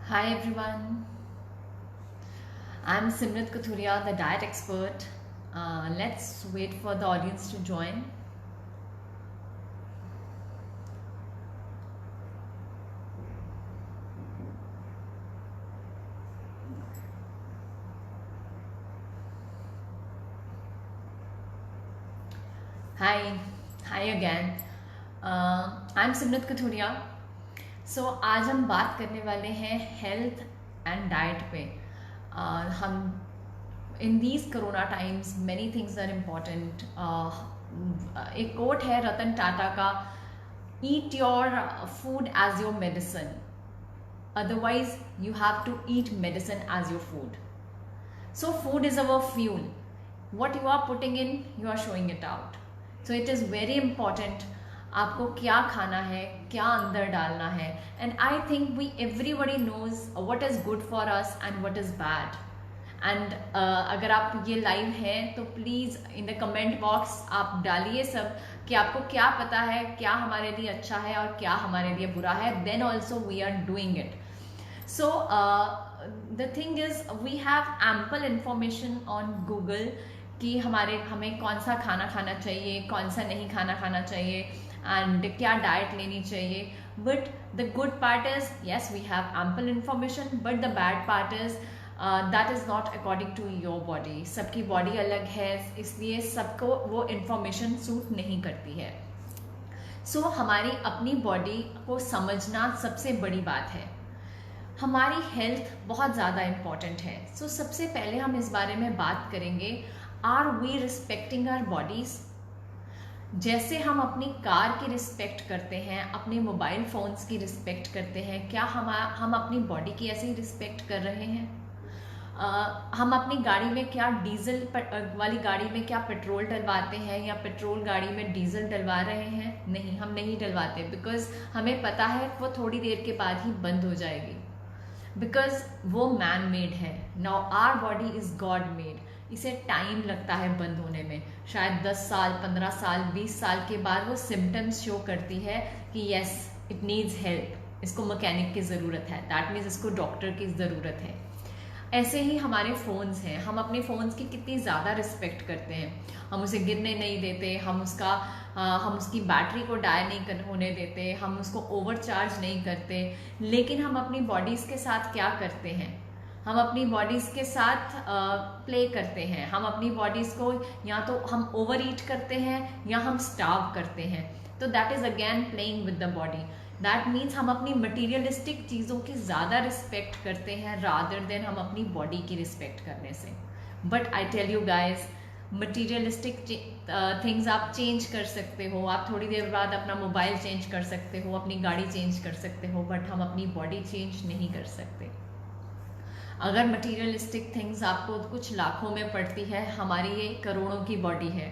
Hi everyone, I'm Simrit Kathuria, the diet expert. Let's wait for the audience to join. Hi, hi again. I'm Simrit Kathuria. सो आज हम बात करने वाले हैं health and diet पे। हम in these corona times many things are important. एक quote है रतन टाटा का, eat your food as your medicine, otherwise you have to eat medicine as your food. So food is our fuel. What you are putting in, you are showing it out. So it is very important आपको क्या खाना है, क्या अंदर डालना है. And I think we everybody knows what is good for us and what is bad. And अगर आप ये लाइव हैं तो please in the comment box आप डालिए सब कि आपको क्या पता है, क्या हमारे लिए अच्छा है और क्या हमारे लिए बुरा है. Then also we are doing it. So the thing is we have ample information on Google कि हमें कौन सा खाना खाना चाहिए, कौन सा नहीं खाना चाहिए एंड क्या डाइट लेनी चाहिए. But the good part is yes we have ample information, but the bad part is that is not according to your body. सबकी बॉडी अलग है, इसलिए सबको वो इंफॉर्मेशन सूट नहीं करती है. सो हमारी अपनी बॉडी को समझना सबसे बड़ी बात है. हमारी हेल्थ बहुत ज़्यादा इम्पॉर्टेंट है. सो सबसे पहले हम इस बारे में बात करेंगे, are we respecting our bodies. जैसे हम अपनी कार की रिस्पेक्ट करते हैं, अपने मोबाइल फ़ोन्स की रिस्पेक्ट करते हैं, क्या हम अपनी बॉडी की ऐसे ही रिस्पेक्ट कर रहे हैं? हम अपनी गाड़ी में क्या डीजल वाली गाड़ी में क्या पेट्रोल डलवाते हैं या पेट्रोल गाड़ी में डीजल डलवा रहे हैं? नहीं, हम नहीं डलवाते, बिकॉज हमें पता है वो थोड़ी देर के बाद ही बंद हो जाएगी, बिकॉज वो मैन मेड है. Now our body is god made. इसे टाइम लगता है बंद होने में. शायद 10 साल, 15 साल, 20 साल के बाद वो सिम्टम्स शो करती है कि येस इट नीड्स हेल्प, इसको मैकेनिक की ज़रूरत है, दैट मीन्स इसको डॉक्टर की ज़रूरत है. ऐसे ही हमारे फ़ोन्स हैं. हम अपने फ़ोन्स की कितनी ज़्यादा रिस्पेक्ट करते हैं. हम उसे गिरने नहीं देते, हम उसकी बैटरी को डाई नहीं होने देते, हम उसको ओवरचार्ज नहीं करते. लेकिन हम अपनी बॉडीज़ के साथ क्या करते हैं? हम अपनी बॉडीज़ के साथ प्ले करते हैं. हम अपनी बॉडीज़ को या तो हम ओवर ईट करते हैं या हम स्टार्व करते हैं. तो that is again playing with the body. That means हम अपनी मटीरियलिस्टिक चीज़ों की ज़्यादा रिस्पेक्ट करते हैं रादर देन हम अपनी बॉडी की रिस्पेक्ट करने से. But I tell you guys, materialistic things आप चेंज कर सकते हो. आप थोड़ी देर बाद अपना मोबाइल चेंज कर सकते हो, अपनी गाड़ी चेंज कर सकते हो, बट हम अपनी बॉडी चेंज नहीं कर सकते. अगर मटीरियलिस्टिक थिंग्स आपको कुछ लाखों में पड़ती है, हमारी ये करोड़ों की बॉडी है.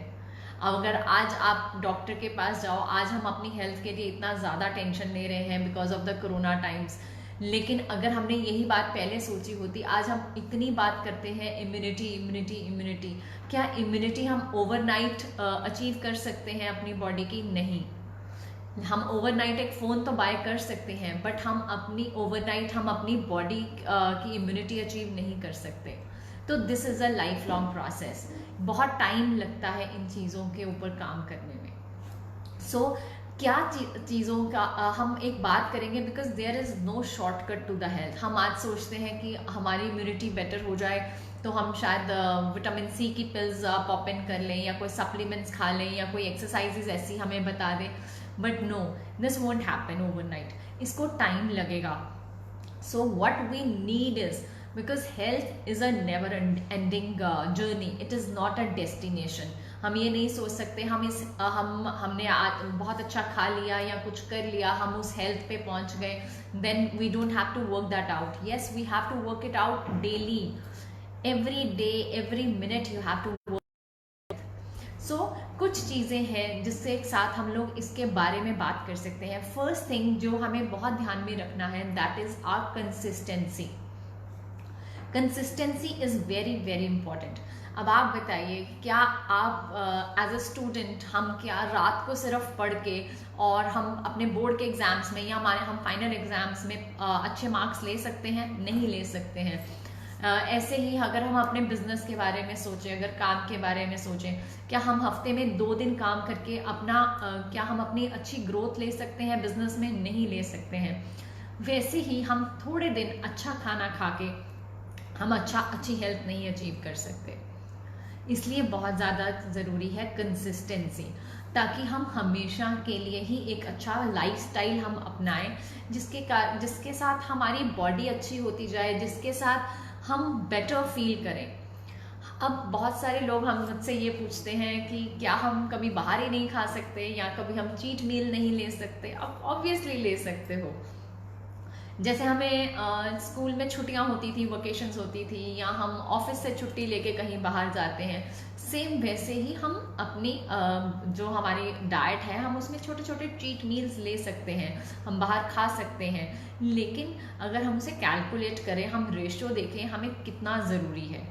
अगर आज आप डॉक्टर के पास जाओ, आज हम अपनी हेल्थ के लिए इतना ज़्यादा टेंशन ले रहे हैं because of the corona times, लेकिन अगर हमने यही बात पहले सोची होती, आज हम इतनी बात करते हैं इम्यूनिटी इम्यूनिटी इम्यूनिटी. क्या इम्यूनिटी हम ओवरनाइट अचीव कर सकते हैं अपनी बॉडी की? नहीं. हम ओवरनाइट एक फ़ोन तो बाय कर सकते हैं, बट हम अपनी बॉडी की इम्यूनिटी अचीव नहीं कर सकते. तो this is a life long process. बहुत टाइम लगता है इन चीज़ों के ऊपर काम करने में. सो क्या चीज़ों का हम एक बात करेंगे, because there is no shortcut to the health. हम आज सोचते हैं कि हमारी इम्यूनिटी बेटर हो जाए तो हम शायद विटामिन सी की पिल्स पॉप इन कर लें या कोई सप्लीमेंट्स खा लें या कोई एक्सरसाइजेज ऐसी हमें बता दें. But no, this won't happen overnight. इसको टाइम लगेगा. So what we need is, because health is a never ending journey, it is not a destination. हम ये नहीं सोच सकते हमने आज बहुत अच्छा खा लिया या कुछ कर लिया, हम उस हेल्थ पे पहुंच गए, then we don't have to work that out. Yes, we have to work it out daily, every day, every minute you have to work. So कुछ चीज़ें हैं जिससे एक साथ हम लोग इसके बारे में बात कर सकते हैं. फर्स्ट थिंग जो हमें बहुत ध्यान में रखना है, that is our consistency. Consistency is very very important. अब आप बताइए, क्या आप एज अ स्टूडेंट हम क्या रात को सिर्फ पढ़ के और हम अपने बोर्ड के एग्जाम्स में या हमारे हम फाइनल एग्जाम्स में अच्छे मार्क्स ले सकते हैं? नहीं ले सकते हैं। ऐसे ही अगर हम अपने बिजनेस के बारे में सोचें, अगर काम के बारे में सोचें, क्या हम हफ्ते में 2 दिन काम करके क्या हम अपनी अच्छी ग्रोथ ले सकते हैं बिजनेस में? नहीं ले सकते हैं। वैसे ही हम थोड़े दिन अच्छा खाना खा के हम अच्छी हेल्थ नहीं अचीव कर सकते। इसलिए बहुत ज़्यादा ज़रूरी है कंसिस्टेंसी, ताकि हम हमेशा के लिए ही एक अच्छा लाइफस्टाइल हम अपनाएं, जिसके साथ हमारी बॉडी अच्छी होती जाए, जिसके साथ हम बेटर फील करें। अब बहुत सारे लोग हम मुझसे ये पूछते हैं कि क्या हम कभी बाहर ही नहीं खा सकते, या कभी हम चीट मील नहीं ले सकते? अब ऑब्वियसली ले सकते हो। जैसे हमें स्कूल में छुट्टियां होती थी, वेकेशंस होती थी, या हम ऑफिस से छुट्टी लेके कहीं बाहर जाते हैं, सेम वैसे ही हम अपनी जो हमारी डाइट है हम उसमें छोटे छोटे ट्रीट मील्स ले सकते हैं, हम बाहर खा सकते हैं। लेकिन अगर हम उसे कैलकुलेट करें, हम रेशियो देखें हमें कितना ज़रूरी है।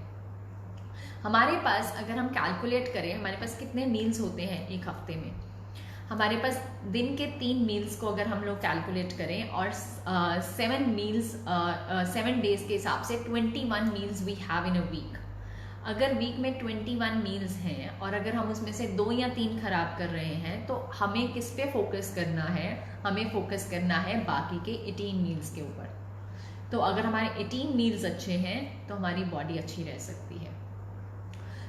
हमारे पास अगर हम कैलकुलेट करें हमारे पास कितने मील्स होते हैं एक हफ्ते में, हमारे पास दिन के 3 मील्स को अगर हम लोग कैलकुलेट करें और 7 डेज के हिसाब से 21 meals we have in a week. अगर वीक में 21 मील्स हैं और अगर हम उसमें से 2 या 3 खराब कर रहे हैं, तो हमें किस पे फोकस करना है? हमें फोकस करना है बाकी के 18 मील्स के ऊपर। तो अगर हमारे 18 मील्स अच्छे हैं तो हमारी बॉडी अच्छी रह सकती है।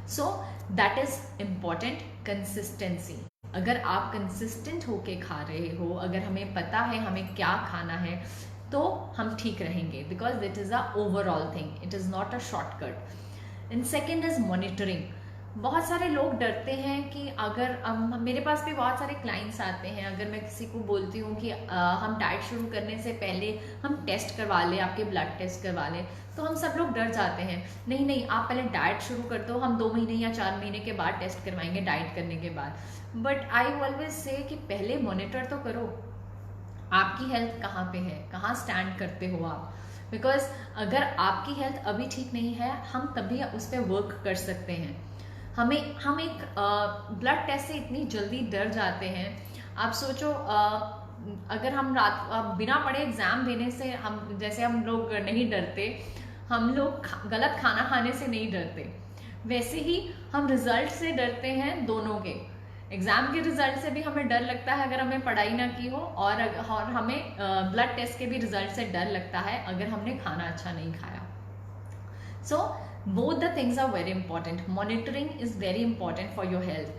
So that is important, consistency. अगर आप कंसिस्टेंट होके खा रहे हो, अगर हमें पता है हमें क्या खाना है, तो हम ठीक रहेंगे, because that is a overall thing, it is not a shortcut. And second is monitoring. बहुत सारे लोग डरते हैं कि अगर मेरे पास भी बहुत सारे क्लाइंट्स आते हैं, अगर मैं किसी को बोलती हूँ कि हम डाइट शुरू करने से पहले हम टेस्ट करवा लें, आपके ब्लड टेस्ट करवा लें, तो हम सब लोग डर जाते हैं। नहीं नहीं, आप पहले डाइट शुरू कर दो, हम 2 महीने या 4 महीने के बाद टेस्ट करवाएंगे डाइट करने के बाद। बट आई ऑलवेज से कि पहले मॉनिटर तो करो, आपकी हेल्थ कहाँ पे है, कहाँ स्टैंड करते हो आप। बिकॉज अगर आपकी हेल्थ अभी ठीक नहीं है, हम तभी उस पर वर्क कर सकते हैं। हम एक ब्लड टेस्ट से इतनी जल्दी डर जाते हैं। आप सोचो, अगर हम बिना पढ़े एग्जाम देने से, हम जैसे हम लोग नहीं डरते, हम लोग गलत खाना खाने से नहीं डरते, वैसे ही हम रिजल्ट से डरते हैं। दोनों के एग्जाम के रिजल्ट से भी हमें डर लगता है अगर हमें पढ़ाई ना की हो, और हमें ब्लड टेस्ट के भी रिजल्ट से डर लगता है अगर हमने खाना अच्छा नहीं खाया। सो both the things are very important. Monitoring is very important for your health.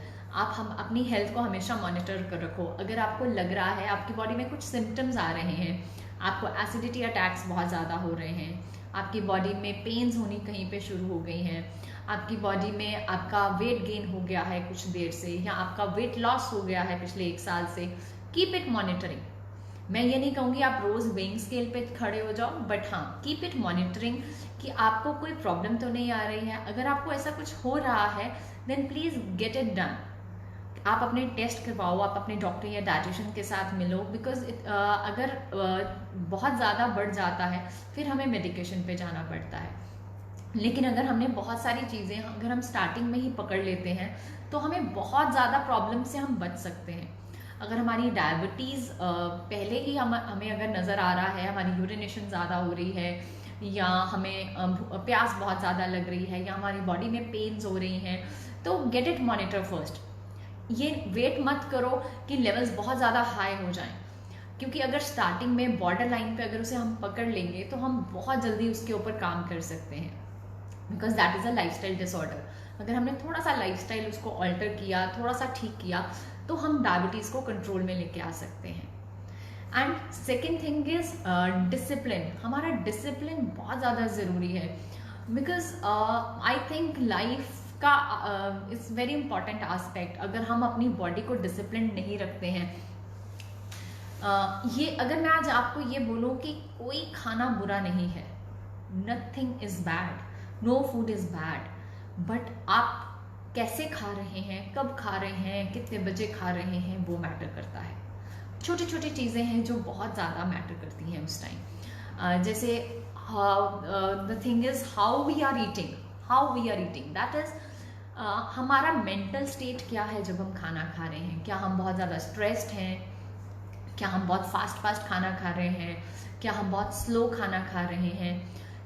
हम अपनी हेल्थ को हमेशा मॉनिटर कर रखो। अगर आपको लग रहा है आपकी बॉडी में कुछ सिम्टम्स आ रहे हैं, आपको एसिडिटी अटैक्स बहुत ज़्यादा हो रहे हैं, आपकी बॉडी में पेन्स होनी कहीं पे शुरू हो गई हैं, आपकी बॉडी में आपका वेट गेन हो गया है कुछ देर से, या आपका वेट लॉस हो गया है पिछले 1 साल से, कीप इट मॉनिटरिंग। मैं ये नहीं कहूँगी आप रोज़ वेइंग स्केल पे खड़े हो जाओ, बट हाँ, कीप इट मॉनिटरिंग कि आपको कोई प्रॉब्लम तो नहीं आ रही है। अगर आपको ऐसा कुछ हो रहा है, then please get it done. आप अपने टेस्ट करवाओ, आप अपने डॉक्टर या डाइटिशियन के साथ मिलो, बिकॉज अगर बहुत ज़्यादा बढ़ जाता है फिर हमें मेडिकेशन पे जाना पड़ता है। लेकिन अगर हमने बहुत सारी चीज़ें अगर हम स्टार्टिंग में ही पकड़ लेते हैं, तो हमें बहुत ज़्यादा प्रॉब्लम से हम बच सकते हैं। अगर हमारी डायबिटीज़ पहले ही हमें अगर नज़र आ रहा है, हमारी यूरिनेशन ज़्यादा हो रही है, या हमें प्यास बहुत ज़्यादा लग रही है, या हमारी बॉडी में पेन्स हो रही हैं, तो गेट इट मॉनिटर फर्स्ट। ये वेट मत करो कि लेवल्स बहुत ज़्यादा हाई हो जाएं, क्योंकि अगर स्टार्टिंग में बॉर्डर लाइन पे अगर उसे हम पकड़ लेंगे तो हम बहुत जल्दी उसके ऊपर काम कर सकते हैं, because that is a lifestyle disorder. अगर हमने थोड़ा सा लाइफस्टाइल उसको ऑल्टर किया, थोड़ा सा ठीक किया, तो हम डायबिटीज़ को कंट्रोल में लेके आ सकते हैं। And second thing is discipline. हमारा डिसिप्लिन बहुत ज़्यादा ज़रूरी है, बिकॉज आई थिंक लाइफ का इट्स वेरी इंपॉर्टेंट आस्पेक्ट। अगर हम अपनी बॉडी को डिसिप्लिन नहीं रखते हैं, ये अगर मैं आज आपको ये बोलूँ कि कोई खाना बुरा नहीं है, nothing is bad, no food is bad, but आप कैसे खा रहे हैं, कब खा रहे हैं, कितने बजे खा रहे हैं, वो मैटर करता है। छोटी छोटी चीज़ें हैं जो बहुत ज़्यादा मैटर करती हैं उस टाइम। जैसे the thing is how we are eating, how we are eating, that is हमारा मेंटल स्टेट क्या है जब हम खाना खा रहे हैं। क्या हम बहुत ज़्यादा स्ट्रेस्ड हैं, क्या हम बहुत फास्ट फास्ट खाना खा रहे हैं, क्या हम बहुत स्लो खाना खा रहे हैं।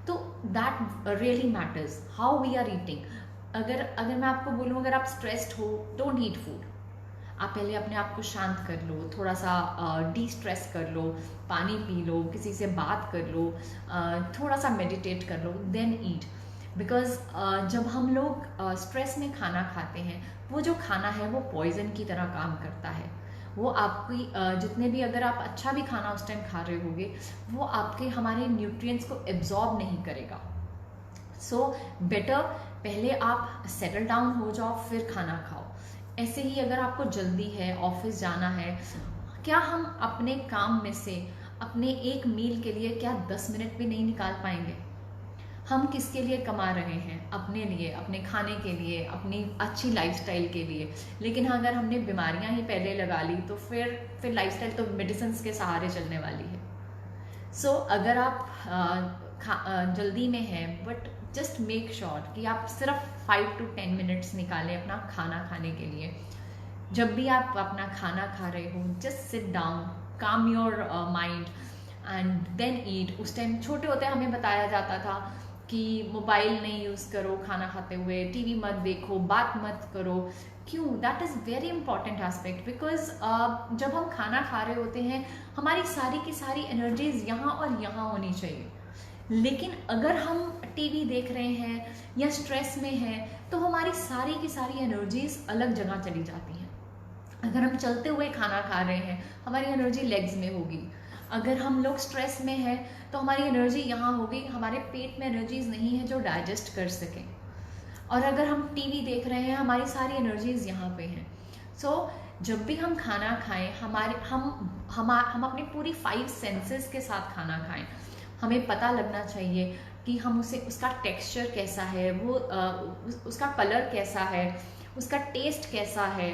तो that really matters how we are eating. अगर अगर मैं आपको बोलूँ, अगर आप स्ट्रेस्ड हो, डोंट ईट फूड। आप पहले अपने आप को शांत कर लो, थोड़ा सा डी स्ट्रेस कर लो, पानी पी लो, किसी से बात कर लो, थोड़ा सा मेडिटेट कर लो, देन ईट। बिकॉज जब हम लोग स्ट्रेस में खाना खाते हैं, वो जो खाना है वो पॉइजन की तरह काम करता है। वो आपकी जितने भी, अगर आप अच्छा भी खाना उस टाइम खा रहे होगे, वो आपके हमारे न्यूट्रिएंट्स को एब्जॉर्ब नहीं करेगा। सो बेटर पहले आप सेटल डाउन हो जाओ, फिर खाना खाओ। ऐसे ही अगर आपको जल्दी है, ऑफिस जाना है, क्या हम अपने काम में से अपने एक मील के लिए क्या 10 मिनट भी नहीं निकाल पाएंगे? हम किसके लिए कमा रहे हैं? अपने लिए, अपने खाने के लिए, अपनी अच्छी लाइफस्टाइल के लिए। लेकिन अगर हमने बीमारियां ही पहले लगा ली तो फिर लाइफस्टाइल तो मेडिसिन के सहारे चलने वाली है। सो अगर आप जल्दी में हैं, बट जस्ट मेक श्योर कि आप सिर्फ 5 to 10 मिनट्स निकालें अपना खाना खाने के लिए। जब भी आप अपना खाना खा रहे हो, just sit down, calm your mind and then eat. उस टाइम छोटे होते हमें बताया जाता था कि मोबाइल नहीं यूज़ करो खाना खाते हुए, टीवी मत देखो, बात मत करो। क्यों? That is very important aspect. Because जब हम खाना खा रहे होते हैं, हमारी सारी की सारी एनर्जीज यहाँ और यहाँ होनी चाहिए। लेकिन अगर हम टीवी देख रहे हैं या स्ट्रेस में हैं, तो हमारी सारी की सारी एनर्जीज अलग जगह चली जाती हैं। अगर हम चलते हुए खाना खा रहे हैं, हमारी एनर्जी लेग्स में होगी। अगर हम लोग स्ट्रेस में हैं तो हमारी एनर्जी यहाँ होगी, हमारे पेट में एनर्जीज नहीं है जो डाइजेस्ट कर सकें। और अगर हम टीवी देख रहे हैं, हमारी सारी एनर्जीज यहाँ पे हैं। सो जब भी हम खाना खाएं, हम अपनी पूरी 5 सेंसेस के साथ खाना खाएं। हमें पता लगना चाहिए कि हम उसका टेक्सचर कैसा है, वो उसका कलर कैसा है, उसका टेस्ट कैसा है,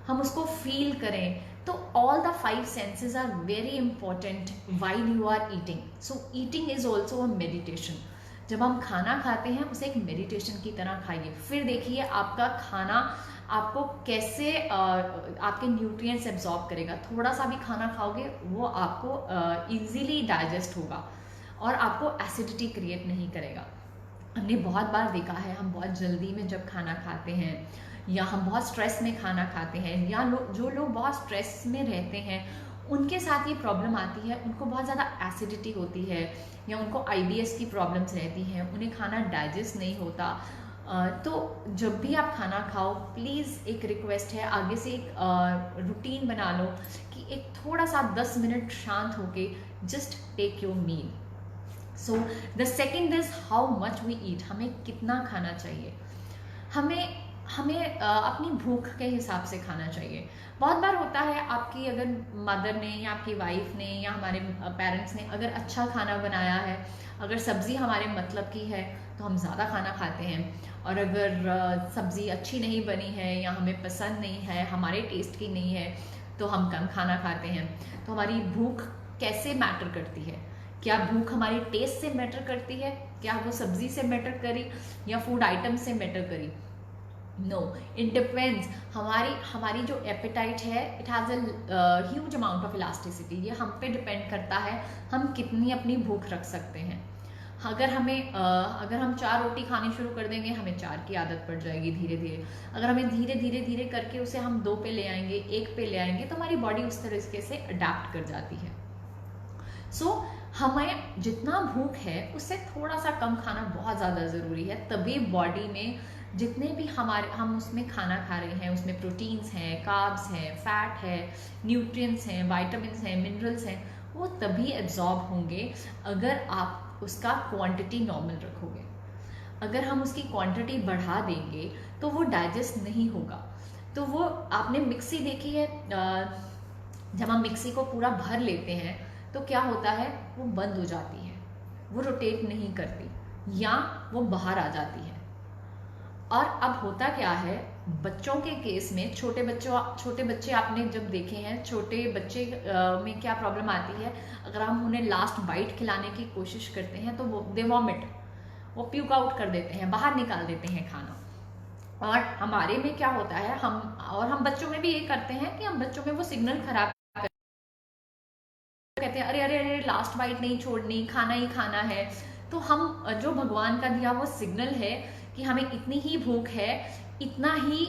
हम उसको फील करें। तो all the 5 senses are very important while you are eating. So eating is also a meditation. जब हम खाना खाते हैं, उसे एक मेडिटेशन की तरह खाइए। फिर देखिए आपका खाना आपको कैसे आपके न्यूट्रिएंट्स एब्जॉर्ब करेगा। थोड़ा सा भी खाना खाओगे, वो आपको इजीली डाइजेस्ट होगा और आपको एसिडिटी क्रिएट नहीं करेगा। हमने बहुत बार देखा है, हम बहुत जल्दी में जब खाना खाते हैं या हम बहुत स्ट्रेस में खाना खाते हैं, या जो लोग बहुत स्ट्रेस में रहते हैं, उनके साथ ये प्रॉब्लम आती है। उनको बहुत ज़्यादा एसिडिटी होती है या उनको IBS की प्रॉब्लम्स रहती हैं, उन्हें खाना डाइजेस्ट नहीं होता। तो जब भी आप खाना खाओ, प्लीज़ एक रिक्वेस्ट है, आगे से एक रूटीन बना लो कि एक थोड़ा सा 10 मिनट शांत होके just take your meal. So the second is how much we eat. हमें कितना खाना चाहिए? हमें अपनी भूख के हिसाब से खाना चाहिए। बहुत बार होता है, आपकी अगर मदर ने या आपकी वाइफ ने या हमारे पेरेंट्स ने अगर अच्छा खाना बनाया है, अगर सब्ज़ी हमारे मतलब की है, तो हम ज़्यादा खाना खाते हैं। और अगर सब्ज़ी अच्छी नहीं बनी है या हमें पसंद नहीं है, हमारे टेस्ट की नहीं है, तो हम कम खाना खाते हैं। तो हमारी भूख कैसे मैटर करती है? क्या भूख हमारी टेस्ट से मैटर करती है? क्या वो सब्जी से मैटर करी या फूड आइटम से मैटर करी? No, it depends. हमारी जो एपेटाइट है, it has a huge amount of elasticity. ये हम पे डिपेंड करता है हम कितनी अपनी भूख रख सकते हैं। अगर हम 4 रोटी खानी शुरू कर देंगे, हमें 4 की आदत पड़ जाएगी धीरे धीरे। अगर हमें धीरे धीरे धीरे करके उसे हम 2 पे ले आएंगे, 1 पे ले आएंगे, तो हमारी बॉडी उस तरीके से अडेप्ट कर जाती है। सो हमें जितना भूख है उससे थोड़ा सा कम खाना बहुत ज़्यादा ज़रूरी है। तभी बॉडी में जितने भी हम उसमें खाना खा रहे हैं, उसमें प्रोटीन्स हैं, कार्ब्स हैं, फैट है, न्यूट्रिएंट्स हैं, विटामिन्स हैं, मिनरल्स हैं, वो तभी एब्जॉर्ब होंगे अगर आप उसका क्वांटिटी नॉर्मल रखोगे। अगर हम उसकी क्वांटिटी बढ़ा देंगे तो वो डाइजेस्ट नहीं होगा। तो वो आपने मिक्सी देखी है, जब हम मिक्सी को पूरा भर लेते हैं तो क्या होता है, वो बंद हो जाती है, वो रोटेट नहीं करती या वो बाहर आ जाती है। और अब होता क्या है, बच्चों के केस में, छोटे बच्चे आपने जब देखे हैं, छोटे बच्चे में क्या प्रॉब्लम आती है, अगर हम उन्हें लास्ट बाइट खिलाने की कोशिश करते हैं तो वो दे वॉमिट। वो प्यूक आउट कर देते हैं, बाहर निकाल देते हैं खाना। और हमारे में क्या होता है, हम बच्चों में भी ये करते हैं कि हम बच्चों में वो सिग्नल खराब कहते हैं, अरे अरे अरे लास्ट बाइट नहीं छोड़नी, खाना ही खाना है। तो हम जो भगवान का दिया वो सिग्नल है कि हमें इतनी ही भूख है, इतना ही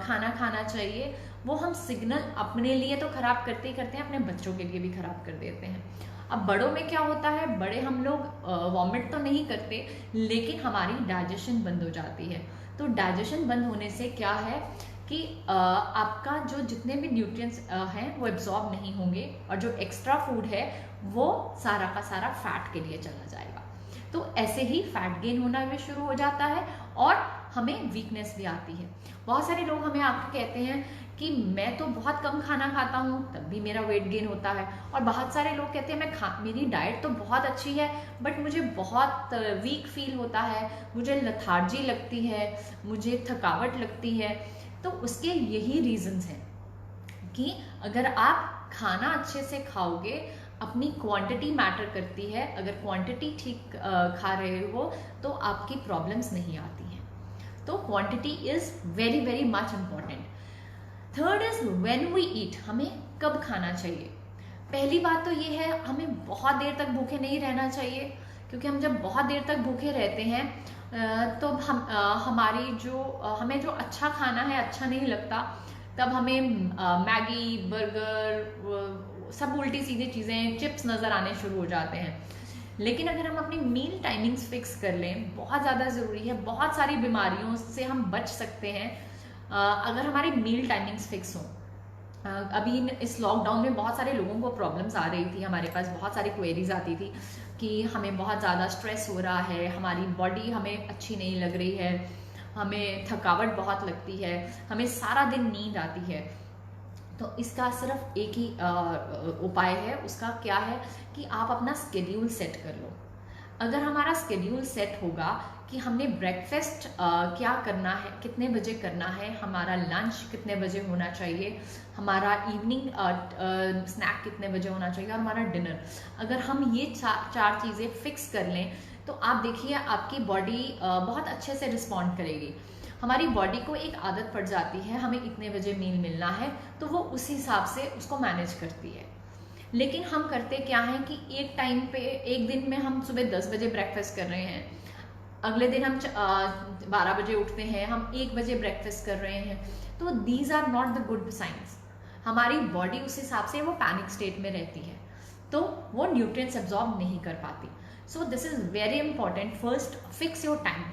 खाना खाना चाहिए, वो हम सिग्नल अपने लिए तो खराब करते ही करते हैं, अपने बच्चों के लिए भी खराब कर देते हैं। अब बड़ों में क्या होता है, बड़े हम लोग वॉमिट तो नहीं करते, लेकिन हमारी डाइजेशन बंद हो जाती है। तो डाइजेशन बंद होने से क्या है कि आपका जो जितने भी न्यूट्रिएंट्स हैं वो एब्जॉर्ब नहीं होंगे, और जो एक्स्ट्रा फूड है वो सारा का सारा फैट के लिए चला जाएगा। तो ऐसे ही फैट गेन होना भी शुरू हो जाता है और हमें वीकनेस भी आती है। बहुत सारे लोग हमें आके कहते हैं कि मैं तो बहुत कम खाना खाता हूँ तब भी मेरा वेट गेन होता है, और बहुत सारे लोग कहते हैं मेरी डाइट तो बहुत अच्छी है बट मुझे बहुत वीक फील होता है, मुझे लथार्जी लगती है, मुझे थकावट लगती है। तो उसके यही रीजंस हैं कि अगर आप खाना अच्छे से खाओगे, अपनी क्वांटिटी मैटर करती है, अगर क्वांटिटी ठीक खा रहे हो तो आपकी प्रॉब्लम्स नहीं आती हैं। तो quantity is very very much important. Third is when we eat, हमें कब खाना चाहिए। पहली बात तो ये है, हमें बहुत देर तक भूखे नहीं रहना चाहिए, क्योंकि हम जब बहुत देर तक भूखे रहते हैं तो हमें जो अच्छा खाना है अच्छा नहीं लगता, तब हमें मैगी, बर्गर, सब उल्टी सीधी चीज़ें, चिप्स नज़र आने शुरू हो जाते हैं। लेकिन अगर हम अपनी मील टाइमिंग्स फिक्स कर लें, बहुत ज़्यादा ज़रूरी है, बहुत सारी बीमारियों से हम बच सकते हैं अगर हमारी मील टाइमिंग्स फिक्स हों। अभी इस लॉकडाउन में बहुत सारे लोगों को प्रॉब्लम्स आ रही थी, हमारे पास बहुत सारी क्वेरीज आती थी कि हमें बहुत ज़्यादा स्ट्रेस हो रहा है, हमारी बॉडी हमें अच्छी नहीं लग रही है, हमें थकावट बहुत लगती है, हमें सारा दिन नींद आती है। तो इसका सिर्फ एक ही उपाय है, उसका क्या है कि आप अपना स्केड्यूल सेट कर लो। अगर हमारा स्केड्यूल सेट होगा कि हमने ब्रेकफास्ट क्या करना है, कितने बजे करना है, हमारा लंच कितने बजे होना चाहिए, हमारा इवनिंग स्नैक कितने बजे होना चाहिए, और हमारा डिनर, अगर हम ये चार चीज़ें फिक्स कर लें तो आप देखिए आपकी बॉडी बहुत अच्छे से रिस्पॉन्ड करेगी। हमारी बॉडी को एक आदत पड़ जाती है, हमें इतने बजे मील मिलना है, तो वो उस हिसाब से उसको मैनेज करती है। लेकिन हम करते क्या हैं कि एक टाइम पे, एक दिन में हम सुबह 10 बजे ब्रेकफास्ट कर रहे हैं, अगले दिन हम 12 बजे उठते हैं, हम 1 बजे ब्रेकफास्ट कर रहे हैं, तो these are not the good science. हमारी बॉडी उस हिसाब से वो पैनिक स्टेट में रहती है, तो वो न्यूट्रिएंट्स एब्जॉर्ब नहीं कर पाती। So this is very important. First fix your time.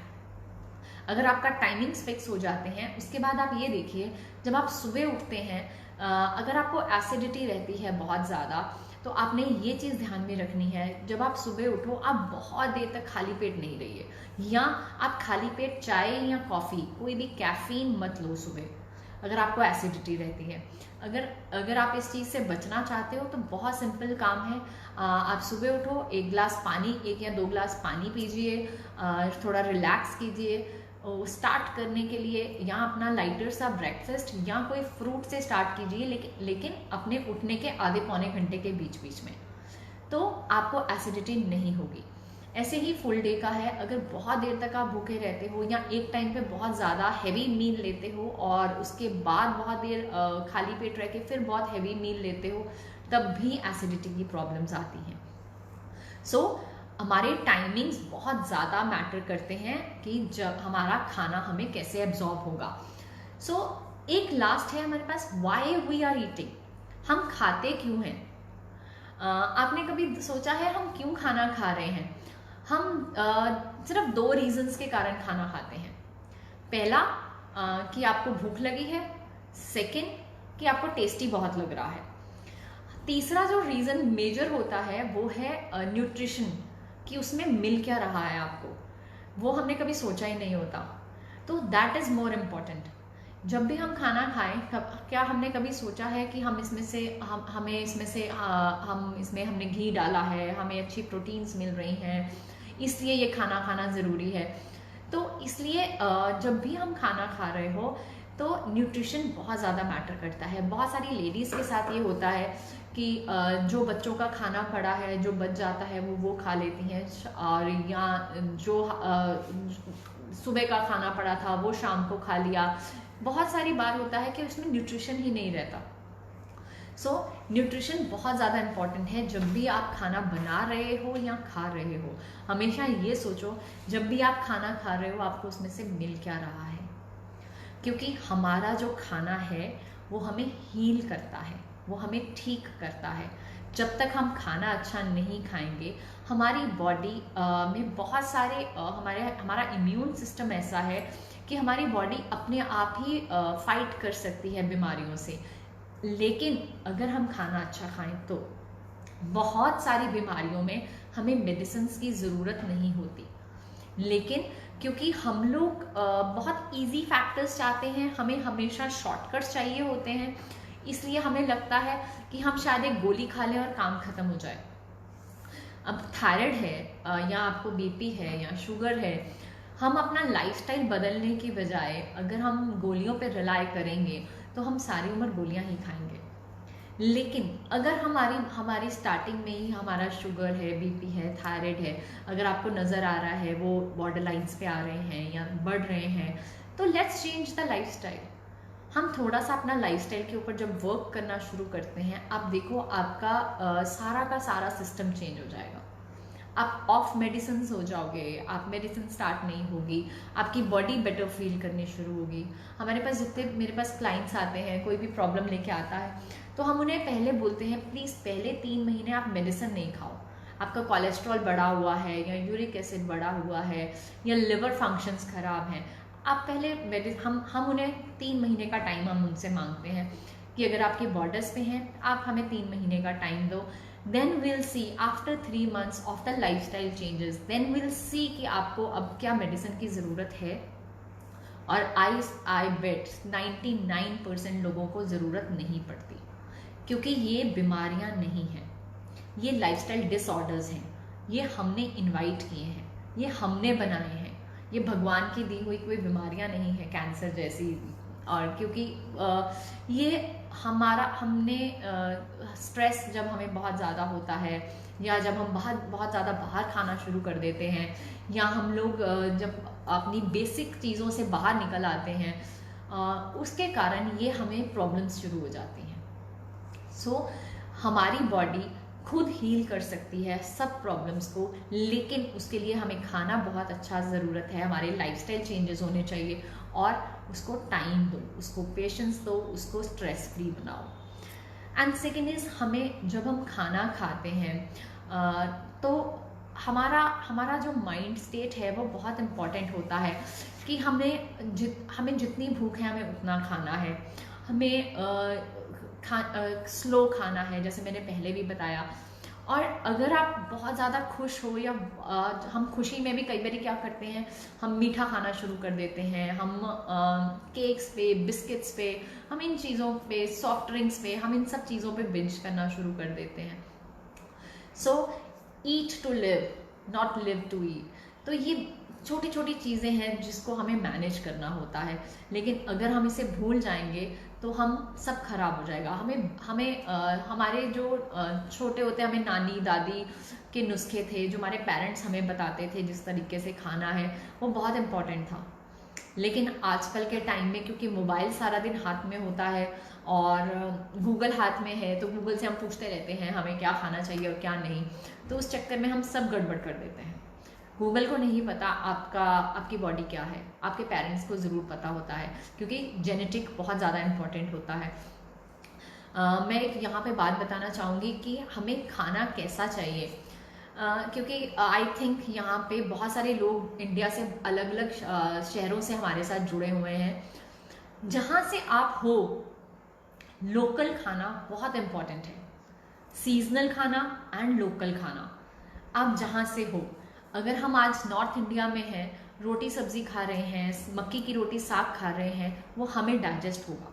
अगर आपका टाइमिंग्स फिक्स हो जाते हैं, उसके बाद आप ये देखिए, जब आप सुबह उठते हैं, अगर आपको एसिडिटी रहती है बहुत ज़्यादा, तो आपने ये चीज़ ध्यान में रखनी है, जब आप सुबह उठो आप बहुत देर तक खाली पेट नहीं रहिए, या आप खाली पेट चाय या कॉफ़ी, कोई भी कैफीन मत लो सुबह अगर आपको एसिडिटी रहती है। अगर आप इस चीज़ से बचना चाहते हो तो बहुत सिंपल काम है, आप सुबह उठो, 1 गिलास पानी, 1 या 2 गिलास पानी पीजिए, थोड़ा रिलैक्स कीजिए। स्टार्ट करने के लिए या अपना लाइटर सा ब्रेकफास्ट या कोई फ्रूट से स्टार्ट कीजिए, लेकिन अपने उठने के आधे पौने घंटे के बीच बीच में, तो आपको एसिडिटी नहीं होगी। ऐसे ही फुल डे का है, अगर बहुत देर तक आप भूखे रहते हो या एक टाइम पे बहुत ज़्यादा हैवी मील लेते हो और उसके बाद बहुत देर खाली पेट रह के फिर बहुत हैवी मील लेते हो, तब भी एसिडिटी की प्रॉब्लम्स आती हैं। सो हमारे टाइमिंग्स बहुत ज़्यादा मैटर करते हैं कि जब हमारा खाना हमें कैसे एब्जॉर्ब होगा। सो एक लास्ट है हमारे पास, वाई वी आर ईटिंग, हम खाते क्यों हैं। आपने कभी सोचा है हम क्यों खाना खा रहे हैं। हम सिर्फ 2 रीजंस के कारण खाना खाते हैं। पहला कि आपको भूख लगी है, सेकंड कि आपको टेस्टी बहुत लग रहा है। तीसरा जो रीज़न मेजर होता है वो है न्यूट्रिशन, कि उसमें मिल क्या रहा है आपको, वो हमने कभी सोचा ही नहीं होता। तो दैट इज़ मोर इम्पॉर्टेंट। जब भी हम खाना खाएं, क्या हमने कभी सोचा है कि हम इसमें हमने घी डाला है, हमें अच्छी प्रोटीन्स मिल रही हैं, इसलिए ये खाना खाना ज़रूरी है। तो इसलिए जब भी हम खाना खा रहे हो तो न्यूट्रिशन बहुत ज़्यादा मैटर करता है। बहुत सारी लेडीज़ के साथ ये होता है कि जो बच्चों का खाना पड़ा है, जो बच जाता है वो खा लेती हैं, और या जो सुबह का खाना पड़ा था वो शाम को खा लिया। बहुत सारी बार होता है कि उसमें न्यूट्रिशन ही नहीं रहता। सो न्यूट्रिशन बहुत ज़्यादा इम्पॉर्टेंट है। जब भी आप खाना बना रहे हो या खा रहे हो, हमेशा ये सोचो जब भी आप खाना खा रहे हो आपको उसमें से मिल क्या रहा है, क्योंकि हमारा जो खाना है वो हमें हील करता है, वो हमें ठीक करता है। जब तक हम खाना अच्छा नहीं खाएंगे, हमारी बॉडी में बहुत सारे हमारा इम्यून सिस्टम ऐसा है कि हमारी बॉडी अपने आप ही फाइट कर सकती है बीमारियों से। लेकिन अगर हम खाना अच्छा खाएं तो बहुत सारी बीमारियों में हमें मेडिसिन की ज़रूरत नहीं होती। लेकिन क्योंकि हम लोग बहुत इजी फैक्टर्स चाहते हैं, हमें हमेशा शॉर्टकट्स चाहिए होते हैं, इसलिए हमें लगता है कि हम शायद एक गोली खा लें और काम खत्म हो जाए। अब थायराइड है या आपको बीपी है या शुगर है, हम अपना लाइफस्टाइल बदलने की बजाय अगर हम गोलियों पर रिलाय करेंगे तो हम सारी उम्र गोलियां ही खाएंगे। लेकिन अगर हमारी स्टार्टिंग में ही हमारा शुगर है, बीपी है, थायराइड है, अगर आपको नज़र आ रहा है वो बॉर्डर लाइंस पे आ रहे हैं या बढ़ रहे हैं, तो लेट्स चेंज द लाइफस्टाइल। हम थोड़ा सा अपना लाइफस्टाइल के ऊपर जब वर्क करना शुरू करते हैं, आप देखो आपका सारा का सारा सिस्टम चेंज हो जाएगा। आप ऑफ मेडिसिन हो जाओगे, आप मेडिसिन स्टार्ट नहीं होगी, आपकी बॉडी बेटर फील करनी शुरू होगी। मेरे पास क्लाइंट्स आते हैं, कोई भी प्रॉब्लम लेके आता है, तो हम उन्हें पहले बोलते हैं प्लीज़ पहले 3 महीने आप मेडिसिन नहीं खाओ। आपका कोलेस्ट्रॉल बढ़ा हुआ है या यूरिक एसिड बढ़ा हुआ है या लिवर फंक्शंस खराब हैं, आप पहले हम उन्हें 3 महीने का टाइम हम उनसे मांगते हैं कि अगर आपके बॉर्डर्स पे हैं आप हमें 3 महीने का टाइम दो। Then will see after 3 months of the lifestyle changes, then will see कि आपको अब क्या मेडिसिन की ज़रूरत है। और आई बेट 99% लोगों को ज़रूरत नहीं पड़ती, क्योंकि ये बीमारियां नहीं हैं, ये लाइफस्टाइल डिसऑर्डर्स हैं। ये हमने इनवाइट किए हैं, ये हमने बनाए हैं, ये भगवान की दी हुई कोई बीमारियां नहीं है कैंसर जैसी। और क्योंकि ये हमने स्ट्रेस जब हमें बहुत ज़्यादा होता है, या जब हम बहुत ज़्यादा बाहर खाना शुरू कर देते हैं, या हम लोग जब अपनी बेसिक चीज़ों से बाहर निकल आते हैं, उसके कारण ये हमें प्रॉब्लम्स शुरू हो जाती हैं। सो हमारी बॉडी खुद हील कर सकती है सब प्रॉब्लम्स को, लेकिन उसके लिए हमें खाना बहुत अच्छा ज़रूरत है, हमारे लाइफस्टाइल चेंजेस होने चाहिए, और उसको टाइम दो, उसको पेशेंस दो, उसको स्ट्रेस फ्री बनाओ। एंड सेकेंड इज़, हमें जब हम खाना खाते हैं तो हमारा जो माइंड स्टेट है वो बहुत इम्पॉर्टेंट होता है कि हमें जितनी भूख है हमें उतना खाना है, हमें स्लो खाना है, जैसे मैंने पहले भी बताया। और अगर आप बहुत ज़्यादा खुश हो, या हम खुशी में भी कई बार क्या करते हैं, हम मीठा खाना शुरू कर देते हैं, हम केक्स पे, बिस्किट्स पे, हम इन चीज़ों पे, सॉफ्ट ड्रिंक्स पे, हम इन सब चीज़ों पे बिंज करना शुरू कर देते हैं। So eat to live, not live to eat. तो ये छोटी छोटी चीज़ें हैं जिसको हमें मैनेज करना होता है, लेकिन अगर हम इसे भूल जाएंगे तो हम सब खराब हो जाएगा। हमारे जो छोटे होते हमें नानी दादी के नुस्खे थे, जो हमारे पेरेंट्स हमें बताते थे जिस तरीके से खाना है, वो बहुत इम्पॉर्टेंट था। लेकिन आजकल के टाइम में क्योंकि मोबाइल सारा दिन हाथ में होता है और गूगल हाथ में है, तो गूगल से हम पूछते रहते हैं हमें क्या खाना चाहिए और क्या नहीं, तो उस चक्कर में हम सब गड़बड़ कर देते हैं। गूगल को नहीं पता आपकी बॉडी क्या है, आपके पेरेंट्स को ज़रूर पता होता है, क्योंकि जेनेटिक बहुत ज़्यादा इम्पॉर्टेंट होता है। मैं एक यहाँ पे बात बताना चाहूँगी कि हमें खाना कैसा चाहिए, क्योंकि आई थिंक यहाँ पे बहुत सारे लोग इंडिया से अलग अलग शहरों से हमारे साथ जुड़े हुए हैं। जहाँ से आप हो, लोकल खाना बहुत इम्पॉर्टेंट है, सीजनल खाना एंड लोकल खाना। आप जहाँ से हो, अगर हम आज नॉर्थ इंडिया में हैं, रोटी सब्जी खा रहे हैं, मक्की की रोटी साग खा रहे हैं, वो हमें डाइजेस्ट होगा,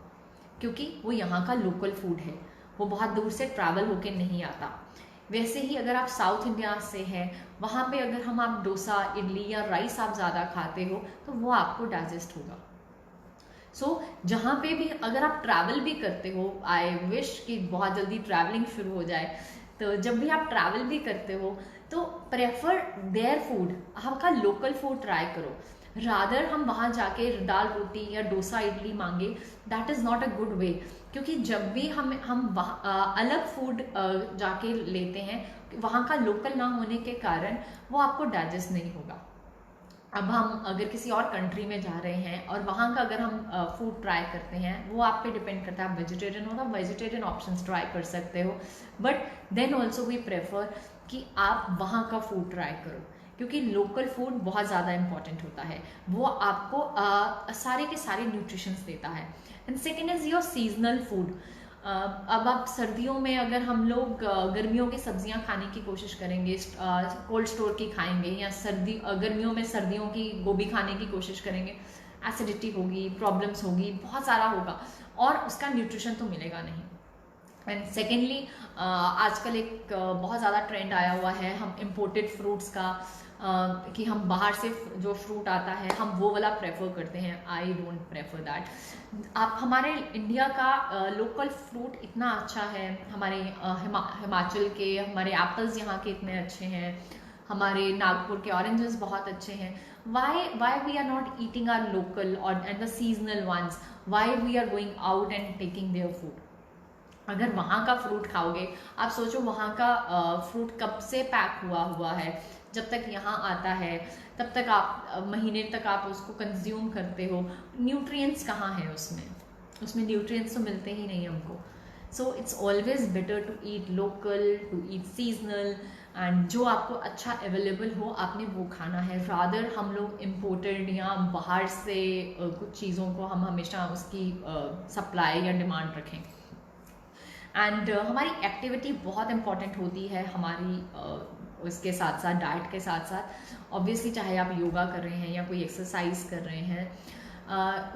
क्योंकि वो यहाँ का लोकल फूड है, वो बहुत दूर से ट्रैवल होके नहीं आता। वैसे ही अगर आप साउथ इंडिया से हैं, वहाँ पे अगर आप डोसा, इडली या राइस आप ज़्यादा खाते हो, तो वो आपको डाइजेस्ट होगा। जहाँ पे भी अगर आप ट्रैवल भी करते हो, आई विश कि बहुत जल्दी ट्रैवलिंग शुरू हो जाए, तो जब भी आप ट्रैवल भी करते हो तो प्रेफर देयर फूड, आपका लोकल फूड ट्राई करो। रादर हम वहाँ जाके दाल रोटी या डोसा इडली मांगे, that is not a good way. क्योंकि जब भी हम वहाँ अलग फूड जाके लेते हैं, वहाँ का लोकल ना होने के कारण वो आपको डाइजेस्ट नहीं होगा। अब हम अगर किसी और कंट्री में जा रहे हैं और वहाँ का अगर हम फूड ट्राई करते हैं, वो आप पे डिपेंड करता है। आप वेजिटेरियन हो तो आप वेजिटेरियन ऑप्शंस ट्राई कर सकते हो, but then also we prefer कि आप वहाँ का फूड ट्राई करो, क्योंकि लोकल फूड बहुत ज़्यादा इंपॉर्टेंट होता है। वो आपको सारे के सारे न्यूट्रिशंस देता है। And second is your seasonal food. अब आप सर्दियों में अगर हम लोग गर्मियों की सब्जियां खाने की कोशिश करेंगे, कोल्ड स्टोर की खाएंगे, या गर्मियों में सर्दियों की गोभी खाने की कोशिश करेंगे, एसिडिटी होगी, प्रॉब्लम्स होगी, बहुत सारा होगा और उसका न्यूट्रिशन तो मिलेगा नहीं। एंड सेकेंडली आजकल एक बहुत ज़्यादा ट्रेंड आया हुआ है हम इम्पोर्टेड फ्रूट्स का, कि हम बाहर से जो फ्रूट आता है हम वो वाला प्रेफर करते हैं। I don't prefer that. आप हमारे इंडिया का लोकल फ्रूट इतना अच्छा है, हमारे हिमाचल के हमारे एप्पल्स यहाँ के इतने अच्छे हैं, हमारे नागपुर के ऑरेंजेस बहुत अच्छे हैं। Why we are not eating our local और and the seasonal ones, why we are going out and taking their food. अगर वहाँ का फ्रूट खाओगे, आप सोचो वहाँ का फ्रूट कब से पैक हुआ है, जब तक यहाँ आता है तब तक आप महीने तक आप उसको कंज्यूम करते हो, न्यूट्रिएंट्स कहाँ है उसमें न्यूट्रिएंट्स तो मिलते ही नहीं हमको। So it's always better to eat local, to eat seasonal, and जो आपको अच्छा अवेलेबल हो आपने वो खाना है। रादर हम लोग इम्पोर्टेड या बाहर से कुछ चीज़ों को हम हमेशा उसकी सप्लाई या डिमांड रखें। एंड हमारी एक्टिविटी बहुत इंपॉर्टेंट होती है हमारी उसके साथ साथ, डाइट के साथ साथ। ऑब्वियसली चाहे आप योगा कर रहे हैं या कोई एक्सरसाइज कर रहे हैं,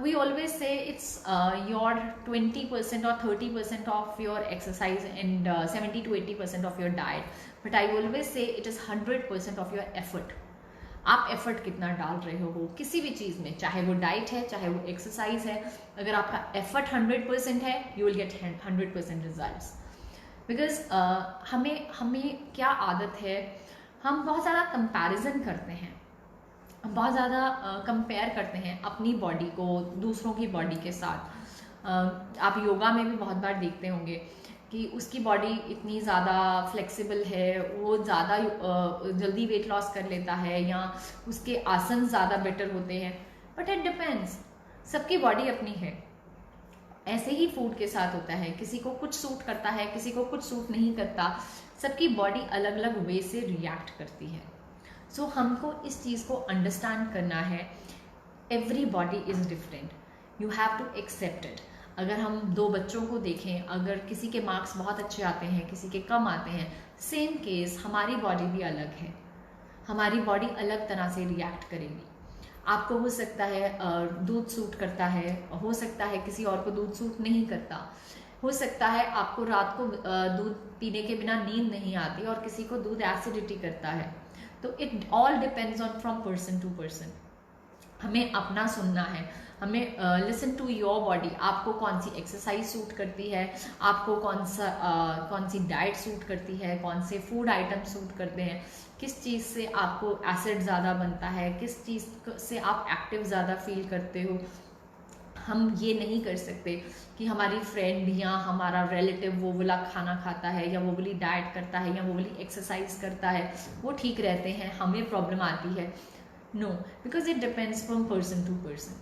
we always say it's your 20% और 30% of your exercise and 70 to 80% of your diet, but I always say it is 100% of your effort. आप एफर्ट कितना डाल रहे हो किसी भी चीज़ में, चाहे वो डाइट है चाहे वो एक्सरसाइज है, अगर आपका एफर्ट 100% है you will get 100% results. Because हमें क्या आदत है, हम बहुत ज़्यादा कंपैरिजन करते हैं, हम बहुत ज़्यादा कंपेयर करते हैं अपनी बॉडी को दूसरों की बॉडी के साथ। आप योगा में भी बहुत बार देखते होंगे कि उसकी बॉडी इतनी ज़्यादा फ्लेक्सिबल है, वो ज़्यादा जल्दी वेट लॉस कर लेता है, या उसके आसन ज़्यादा बेटर होते हैं। बट इट डिपेंड्स, सबकी बॉडी अपनी है। ऐसे ही फूड के साथ होता है, किसी को कुछ सूट करता है, किसी को कुछ सूट नहीं करता, सबकी बॉडी अलग अलग वे से रिएक्ट करती है। सो हमको इस चीज़ को अंडरस्टैंड करना है, every body is different, you have to accept it. अगर हम दो बच्चों को देखें, अगर किसी के मार्क्स बहुत अच्छे आते हैं, किसी के कम आते हैं, सेम केस हमारी बॉडी भी अलग है, हमारी बॉडी अलग तरह से रिएक्ट करेगी। आपको हो सकता है दूध सूट करता है, हो सकता है किसी और को दूध सूट नहीं करता, हो सकता है आपको रात को दूध पीने के बिना नींद नहीं आती और किसी को दूध एसिडिटी करता है। तो it all depends on from person to person. हमें अपना सुनना है, हमें लिसन टू योर बॉडी। आपको कौन सी एक्सरसाइज सूट करती है, आपको कौन सी डाइट सूट करती है, कौन से फूड आइटम सूट करते हैं, किस चीज़ से आपको एसिड ज़्यादा बनता है, किस चीज़ से आप एक्टिव ज़्यादा फील करते हो। हम ये नहीं कर सकते कि हमारी फ्रेंड या हमारा रिलेटिव वो वाला खाना खाता है या वो वाली डाइट करता है या वो वाली एक्सरसाइज करता है, वो ठीक रहते हैं, हमें प्रॉब्लम आती है। No, because it depends from person to person.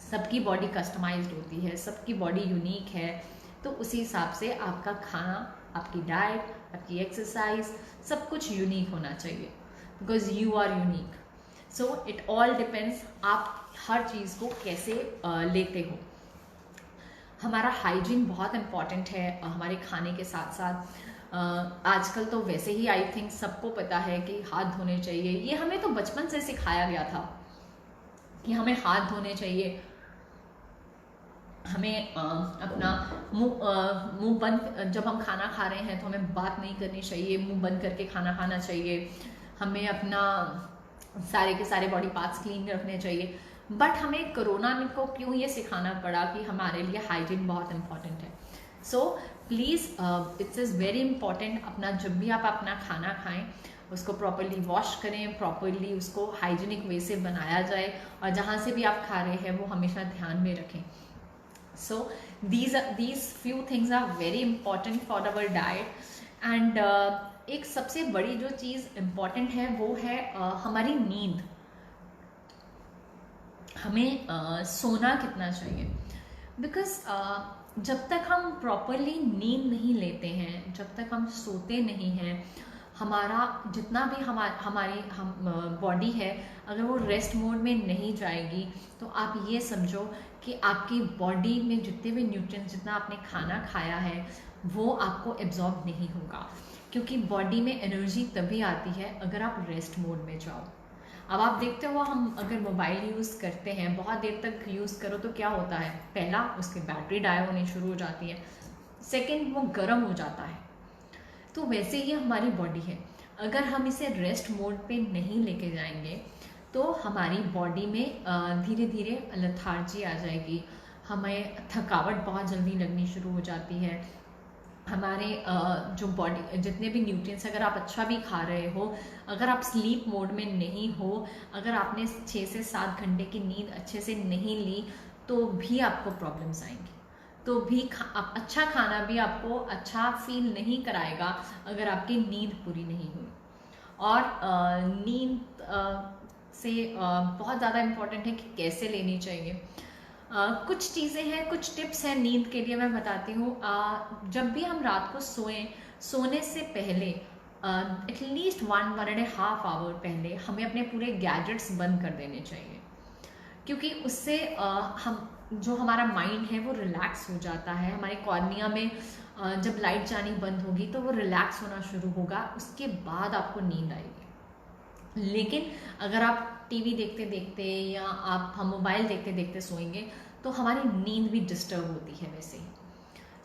सबकी बॉडी कस्टमाइज्ड होती है, सबकी बॉडी यूनिक है, तो उसी हिसाब से आपका खाना, आपकी डाइट, आपकी एक्सरसाइज, सब कुछ यूनिक होना चाहिए, because you are unique. So it all depends आप हर चीज़ को कैसे लेते हो। हमारा हाइजीन बहुत इम्पॉर्टेंट है हमारे खाने के साथ साथ। आजकल तो वैसे ही आई थिंक सबको पता है कि हाथ धोने चाहिए, ये हमें तो बचपन से सिखाया गया था कि हमें हाथ धोने चाहिए, हमें अपना मुंह बंद, जब हम खाना खा रहे हैं तो हमें बात नहीं करनी चाहिए, मुंह बंद करके खाना खाना चाहिए, हमें अपना सारे के सारे बॉडी पार्ट्स क्लीन रखने चाहिए। बट हमें कोरोना को क्यों ये सिखाना पड़ा कि हमारे लिए हाइजीन बहुत इंपॉर्टेंट है। So please it's is very important, अपना जब भी आप अपना खाना खाएं उसको प्रॉपरली वॉश करें, प्रॉपरली उसको हाइजीनिक वे से बनाया जाए, और जहाँ से भी आप खा रहे हैं वो हमेशा ध्यान में रखें। सो these few things are very important for our diet. And एक सबसे बड़ी जो चीज़ इम्पॉर्टेंट है वो है हमारी नींद। हमें सोना कितना चाहिए, बिकॉज जब तक हम प्रॉपरली नींद नहीं लेते हैं, जब तक हम सोते नहीं हैं, हमारा जितना भी हमारी बॉडी है, अगर वो रेस्ट मोड में नहीं जाएगी तो आप ये समझो कि आपकी बॉडी में जितने भी न्यूट्रिएंट्स, जितना आपने खाना खाया है वो आपको एब्जॉर्ब नहीं होगा, क्योंकि बॉडी में एनर्जी तभी आती है अगर आप रेस्ट मोड में जाओ। अब आप देखते हो, हम अगर मोबाइल यूज़ करते हैं, बहुत देर तक यूज़ करो तो क्या होता है, पहला उसकी बैटरी डाई होनी शुरू हो जाती है, सेकंड वो गर्म हो जाता है। तो वैसे ही हमारी बॉडी है, अगर हम इसे रेस्ट मोड पे नहीं लेके जाएंगे तो हमारी बॉडी में धीरे धीरे लेथार्जी आ जाएगी, हमें थकावट बहुत जल्दी लगनी शुरू हो जाती है, हमारे जो बॉडी जितने भी न्यूट्रिएंट्स, अगर आप अच्छा भी खा रहे हो, अगर आप स्लीप मोड में नहीं हो, अगर आपने 6 से 7 घंटे की नींद अच्छे से नहीं ली तो भी आपको प्रॉब्लम्स आएंगी, तो भी अच्छा खाना भी आपको अच्छा फील नहीं कराएगा अगर आपकी नींद पूरी नहीं हुई। और नींद से बहुत ज़्यादा इम्पॉर्टेंट है कि कैसे लेनी चाहिए। कुछ चीज़ें हैं, कुछ टिप्स हैं नींद के लिए, मैं बताती हूँ। जब भी हम रात को सोने से पहले एटलीस्ट 1.5 आवर पहले हमें अपने पूरे गैजेट्स बंद कर देने चाहिए, क्योंकि उससे हम जो हमारा माइंड है वो रिलैक्स हो जाता है। हमारे कॉर्निया में जब लाइट जानी बंद होगी तो वो रिलैक्स होना शुरू होगा, उसके बाद आपको नींद आएगी। लेकिन अगर आप टीवी देखते देखते या हम मोबाइल देखते देखते सोएंगे तो हमारी नींद भी डिस्टर्ब होती है वैसे ही।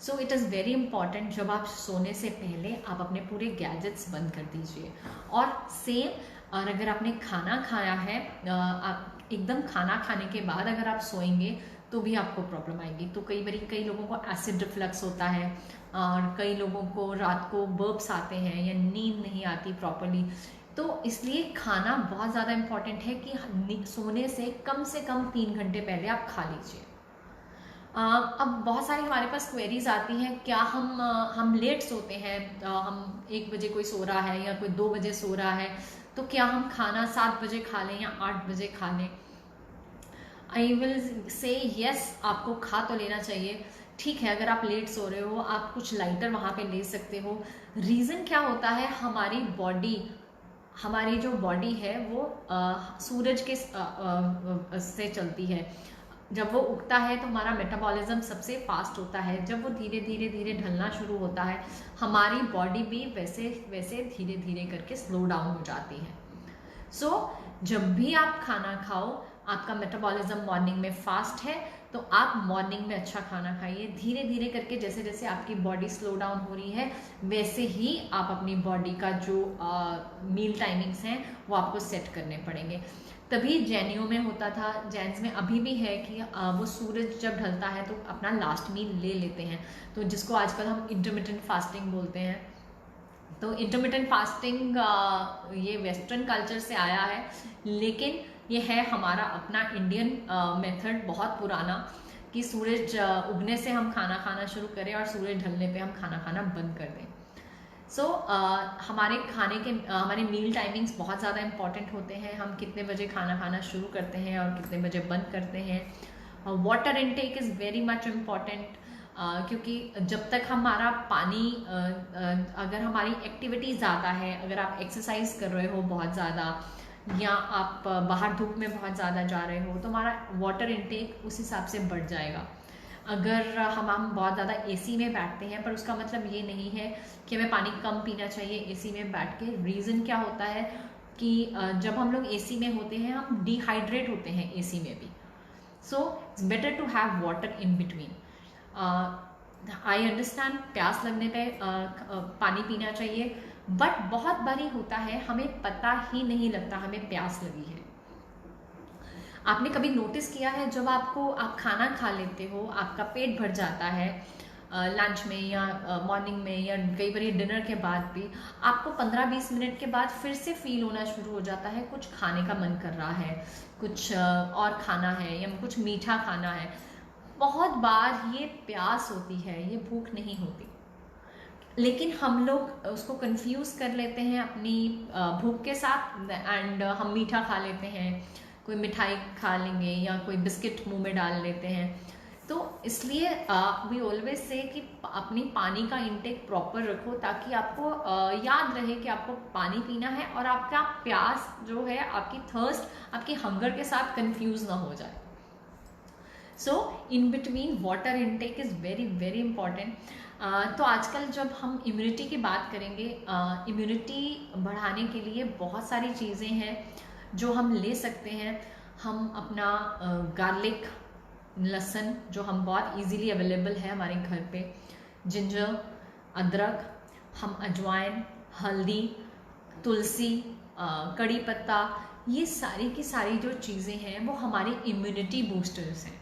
So it is very important, जब आप सोने से पहले आप अपने पूरे गैजेट्स बंद कर दीजिए। और सेम, और अगर आपने खाना खाया है, आप एकदम खाना खाने के बाद अगर आप सोएंगे तो भी आपको प्रॉब्लम आएगी। तो कई लोगों को एसिड रिफ्लक्स होता है, और कई लोगों को रात को बर्प्स आते हैं या नींद नहीं आती प्रॉपरली। तो इसलिए खाना बहुत ज़्यादा इम्पॉर्टेंट है कि सोने से कम 3 घंटे पहले आप खा लीजिए। अब बहुत सारी हमारे पास क्वेरीज आती हैं, क्या हम लेट सोते हैं, हम 1 बजे कोई सो रहा है या कोई 2 बजे सो रहा है, तो क्या हम खाना 7 बजे खा लें या 8 बजे खा लें? आई विल से यस, आपको खा तो लेना चाहिए। ठीक है, अगर आप लेट सो रहे हो आप कुछ लाइटर वहाँ पे ले सकते हो। रीज़न क्या होता है, हमारी जो बॉडी है वो सूरज के से चलती है। जब वो उगता है तो हमारा मेटाबॉलिज्म सबसे फास्ट होता है, जब वो धीरे धीरे धीरे ढलना शुरू होता है हमारी बॉडी भी वैसे वैसे धीरे धीरे करके स्लो डाउन हो जाती है। सो जब भी आप खाना खाओ, आपका मेटाबॉलिज्म मॉर्निंग में फास्ट है तो आप मॉर्निंग में अच्छा खाना खाइए। धीरे धीरे करके जैसे जैसे आपकी बॉडी स्लो डाउन हो रही है वैसे ही आप अपनी बॉडी का जो मील टाइमिंग्स हैं वो आपको सेट करने पड़ेंगे। तभी जैनियों में होता था, जैन्स में अभी भी है कि वो सूरज जब ढलता है तो अपना लास्ट मील ले लेते हैं, तो जिसको आजकल हम इंटरमिटेंट फास्टिंग बोलते हैं। तो इंटरमिटेंट फास्टिंग ये वेस्टर्न कल्चर से आया है, लेकिन ये है हमारा अपना इंडियन मेथड, बहुत पुराना, कि सूरज उगने से हम खाना खाना शुरू करें और सूरज ढलने पे हम खाना खाना बंद कर दें। सो हमारे हमारे मील टाइमिंग्स बहुत ज़्यादा इंपॉर्टेंट होते हैं। हम कितने बजे खाना खाना शुरू करते हैं और कितने बजे बंद करते हैं। Water intake is very much important, क्योंकि जब तक हमारा पानी अगर हमारी एक्टिविटी ज़्यादा है, अगर आप एक्सरसाइज कर रहे हो बहुत ज़्यादा या आप बाहर धूप में बहुत ज़्यादा जा रहे हो तो हमारा वाटर इनटेक उस हिसाब से बढ़ जाएगा। अगर हम बहुत ज़्यादा एसी में बैठते हैं, पर उसका मतलब ये नहीं है कि हमें पानी कम पीना चाहिए एसी में बैठ के। रीज़न क्या होता है कि जब हम लोग एसी में होते हैं हम डिहाइड्रेट होते हैं एसी में भी। So it's better to have water in between. I understand प्यास लगने पे पानी पीना चाहिए, बट बहुत बारी होता है हमें पता ही नहीं लगता हमें प्यास लगी है। आपने कभी नोटिस किया है जब आप खाना खा लेते हो, आपका पेट भर जाता है लंच में या मॉर्निंग में या कई बार डिनर के बाद भी, आपको 15-20 मिनट के बाद फिर से फील होना शुरू हो जाता है कुछ खाने का मन कर रहा है, कुछ और खाना है या कुछ मीठा खाना है। बहुत बार ये प्यास होती है, ये भूख नहीं होती, लेकिन हम लोग उसको कंफ्यूज कर लेते हैं अपनी भूख के साथ, एंड हम मीठा खा लेते हैं, कोई मिठाई खा लेंगे या कोई बिस्किट मुंह में डाल लेते हैं। तो इसलिए वी ऑलवेज से कि अपनी पानी का इंटेक प्रॉपर रखो, ताकि आपको याद रहे कि आपको पानी पीना है और आपका प्यास जो है, आपकी थर्स्ट, आपकी हंगर के साथ कंफ्यूज ना हो जाए। So in between water intake is very very important. तो आजकल जब हम इम्यूनिटी की बात करेंगे, इम्यूनिटी बढ़ाने के लिए बहुत सारी चीज़ें हैं जो हम ले सकते हैं। हम अपना गार्लिक, लहसुन जो हम बहुत इजीली अवेलेबल है हमारे घर पे, जिंजर, अदरक, हम अजवाइन, हल्दी, तुलसी, कड़ी पत्ता, ये सारी की सारी जो चीज़ें हैं वो हमारी इम्यूनिटी बूस्टर्स हैं।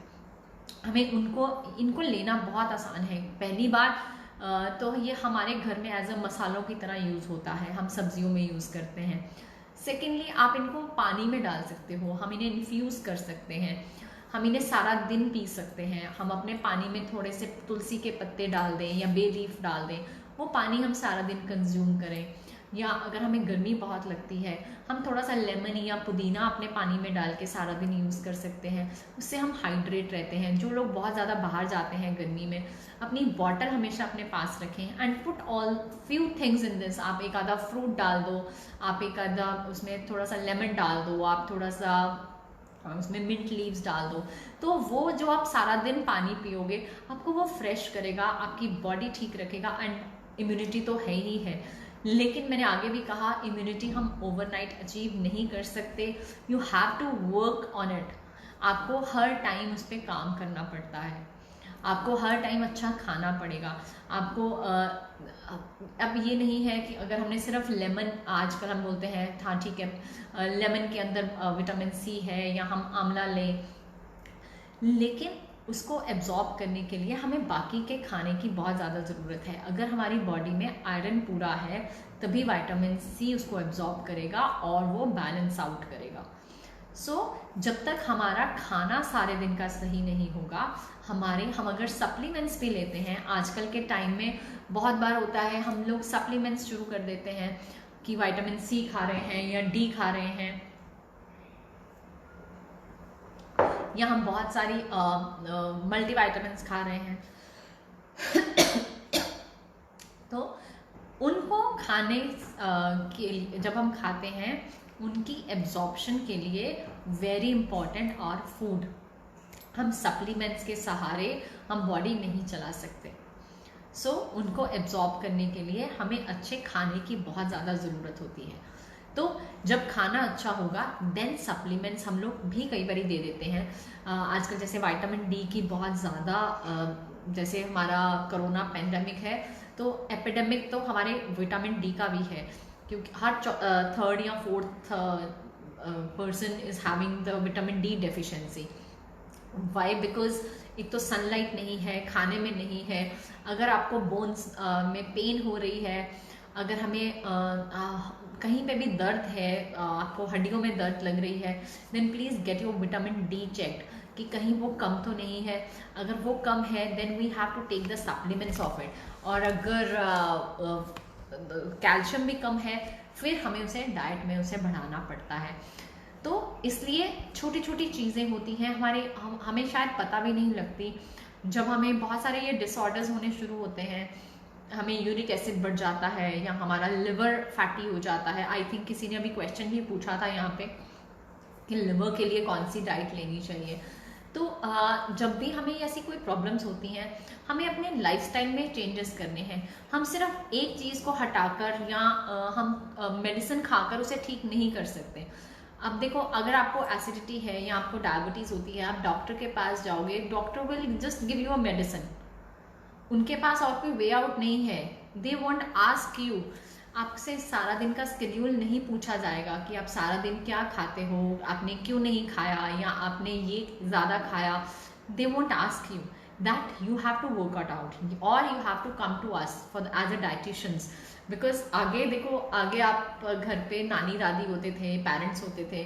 हमें इनको लेना बहुत आसान है। पहली बात तो ये हमारे घर में एज अ मसालों की तरह यूज़ होता है, हम सब्जियों में यूज़ करते हैं। सेकेंडली, आप इनको पानी में डाल सकते हो, हम इन्हें इन्फ्यूज़ कर सकते हैं, हम इन्हें सारा दिन पी सकते हैं। हम अपने पानी में थोड़े से तुलसी के पत्ते डाल दें या बे लीफ डाल दें, वो पानी हम सारा दिन कंज्यूम करें। या अगर हमें गर्मी बहुत लगती है, हम थोड़ा सा लेमन या पुदीना अपने पानी में डाल के सारा दिन यूज़ कर सकते हैं, उससे हम हाइड्रेट रहते हैं। जो लोग बहुत ज़्यादा बाहर जाते हैं गर्मी में, अपनी बॉटल हमेशा अपने पास रखें and put all few things in this. आप एक आधा फ्रूट डाल दो, आप एक आधा उसमें थोड़ा सा लेमन डाल दो, आप थोड़ा सा उसमें मिंट लीव्स डाल दो, तो वो जो आप सारा दिन पानी पियोगे, आपको वो फ्रेश करेगा, आपकी बॉडी ठीक रखेगा। एंड इम्यूनिटी तो है ही है, लेकिन मैंने आगे भी कहा, इम्यूनिटी हम ओवरनाइट अचीव नहीं कर सकते। You have to work on it. आपको हर टाइम उस पर काम करना पड़ता है, आपको हर टाइम अच्छा खाना पड़ेगा। आपको अब ये नहीं है कि अगर हमने सिर्फ लेमन, आजकल हम बोलते हैं हाँ ठीक है लेमन के अंदर विटामिन सी है या हम आंवला लें, लेकिन उसको एब्जॉर्ब करने के लिए हमें बाकी के खाने की बहुत ज़्यादा ज़रूरत है। अगर हमारी बॉडी में आयरन पूरा है, तभी विटामिन सी उसको एब्जॉर्ब करेगा और वो बैलेंस आउट करेगा। जब तक हमारा खाना सारे दिन का सही नहीं होगा, हम अगर सप्लीमेंट्स भी लेते हैं, आजकल के टाइम में बहुत बार होता है हम लोग सप्लीमेंट्स शुरू कर देते हैं कि विटामिन सी खा रहे हैं या डी खा रहे हैं, या हम बहुत सारी मल्टीविटामिन्स खा रहे हैं। तो उनको खाने के लिए जब हम खाते हैं, उनकी एब्जॉर्प्शन के लिए वेरी इंपॉर्टेंट और फूड। हम सप्लीमेंट्स के सहारे हम बॉडी नहीं चला सकते। उनको एब्जॉर्ब करने के लिए हमें अच्छे खाने की बहुत ज़्यादा ज़रूरत होती है। तो जब खाना अच्छा होगा, देन सप्लीमेंट्स हम लोग भी कई बार दे देते हैं। आजकल जैसे विटामिन डी की बहुत ज़्यादा, जैसे हमारा कोरोना पेंडेमिक है, तो एपिडेमिक तो हमारे विटामिन डी का भी है, क्योंकि हर थर्ड या fourth person is having the vitamin D deficiency. Why? Because एक तो सनलाइट नहीं है, खाने में नहीं है। अगर आपको बोन्स में पेन हो रही है, अगर हमें कहीं पे भी दर्द है, आपको हड्डियों में दर्द लग रही है, then please get your vitamin D checked कि कहीं वो कम तो नहीं है। अगर वो कम है, then we have to take the supplements of it. और अगर कैल्शियम भी कम है, फिर हमें उसे डाइट में उसे बढ़ाना पड़ता है। तो इसलिए छोटी छोटी चीज़ें होती हैं हमें शायद पता भी नहीं लगती। जब हमें बहुत सारे ये डिसऑर्डर्स होने शुरू होते हैं, हमें यूरिक एसिड बढ़ जाता है या हमारा लिवर फैटी हो जाता है। आई थिंक किसी ने अभी क्वेश्चन भी पूछा था यहाँ पे कि लिवर के लिए कौन सी डाइट लेनी चाहिए। तो जब भी हमें ऐसी कोई प्रॉब्लम्स होती हैं, हमें अपने लाइफस्टाइल में चेंजेस करने हैं। हम सिर्फ एक चीज़ को हटाकर या हम मेडिसिन खाकर उसे ठीक नहीं कर सकते। अब देखो, अगर आपको एसिडिटी है या आपको डायबिटीज़ होती है, आप डॉक्टर के पास जाओगे, doctor will just give you a medicine. उनके पास और कोई वे आउट नहीं है। दे वॉन्ट आस्क यू आपसे सारा दिन का स्केड्यूल नहीं पूछा जाएगा कि आप सारा दिन क्या खाते हो, आपने क्यों नहीं खाया, या आपने ये ज़्यादा खाया. They won't ask you that. You have to work it out और you have to come to us for as a dietitians. Because आगे देखो, आगे आप घर पे नानी दादी होते थे, पेरेंट्स होते थे,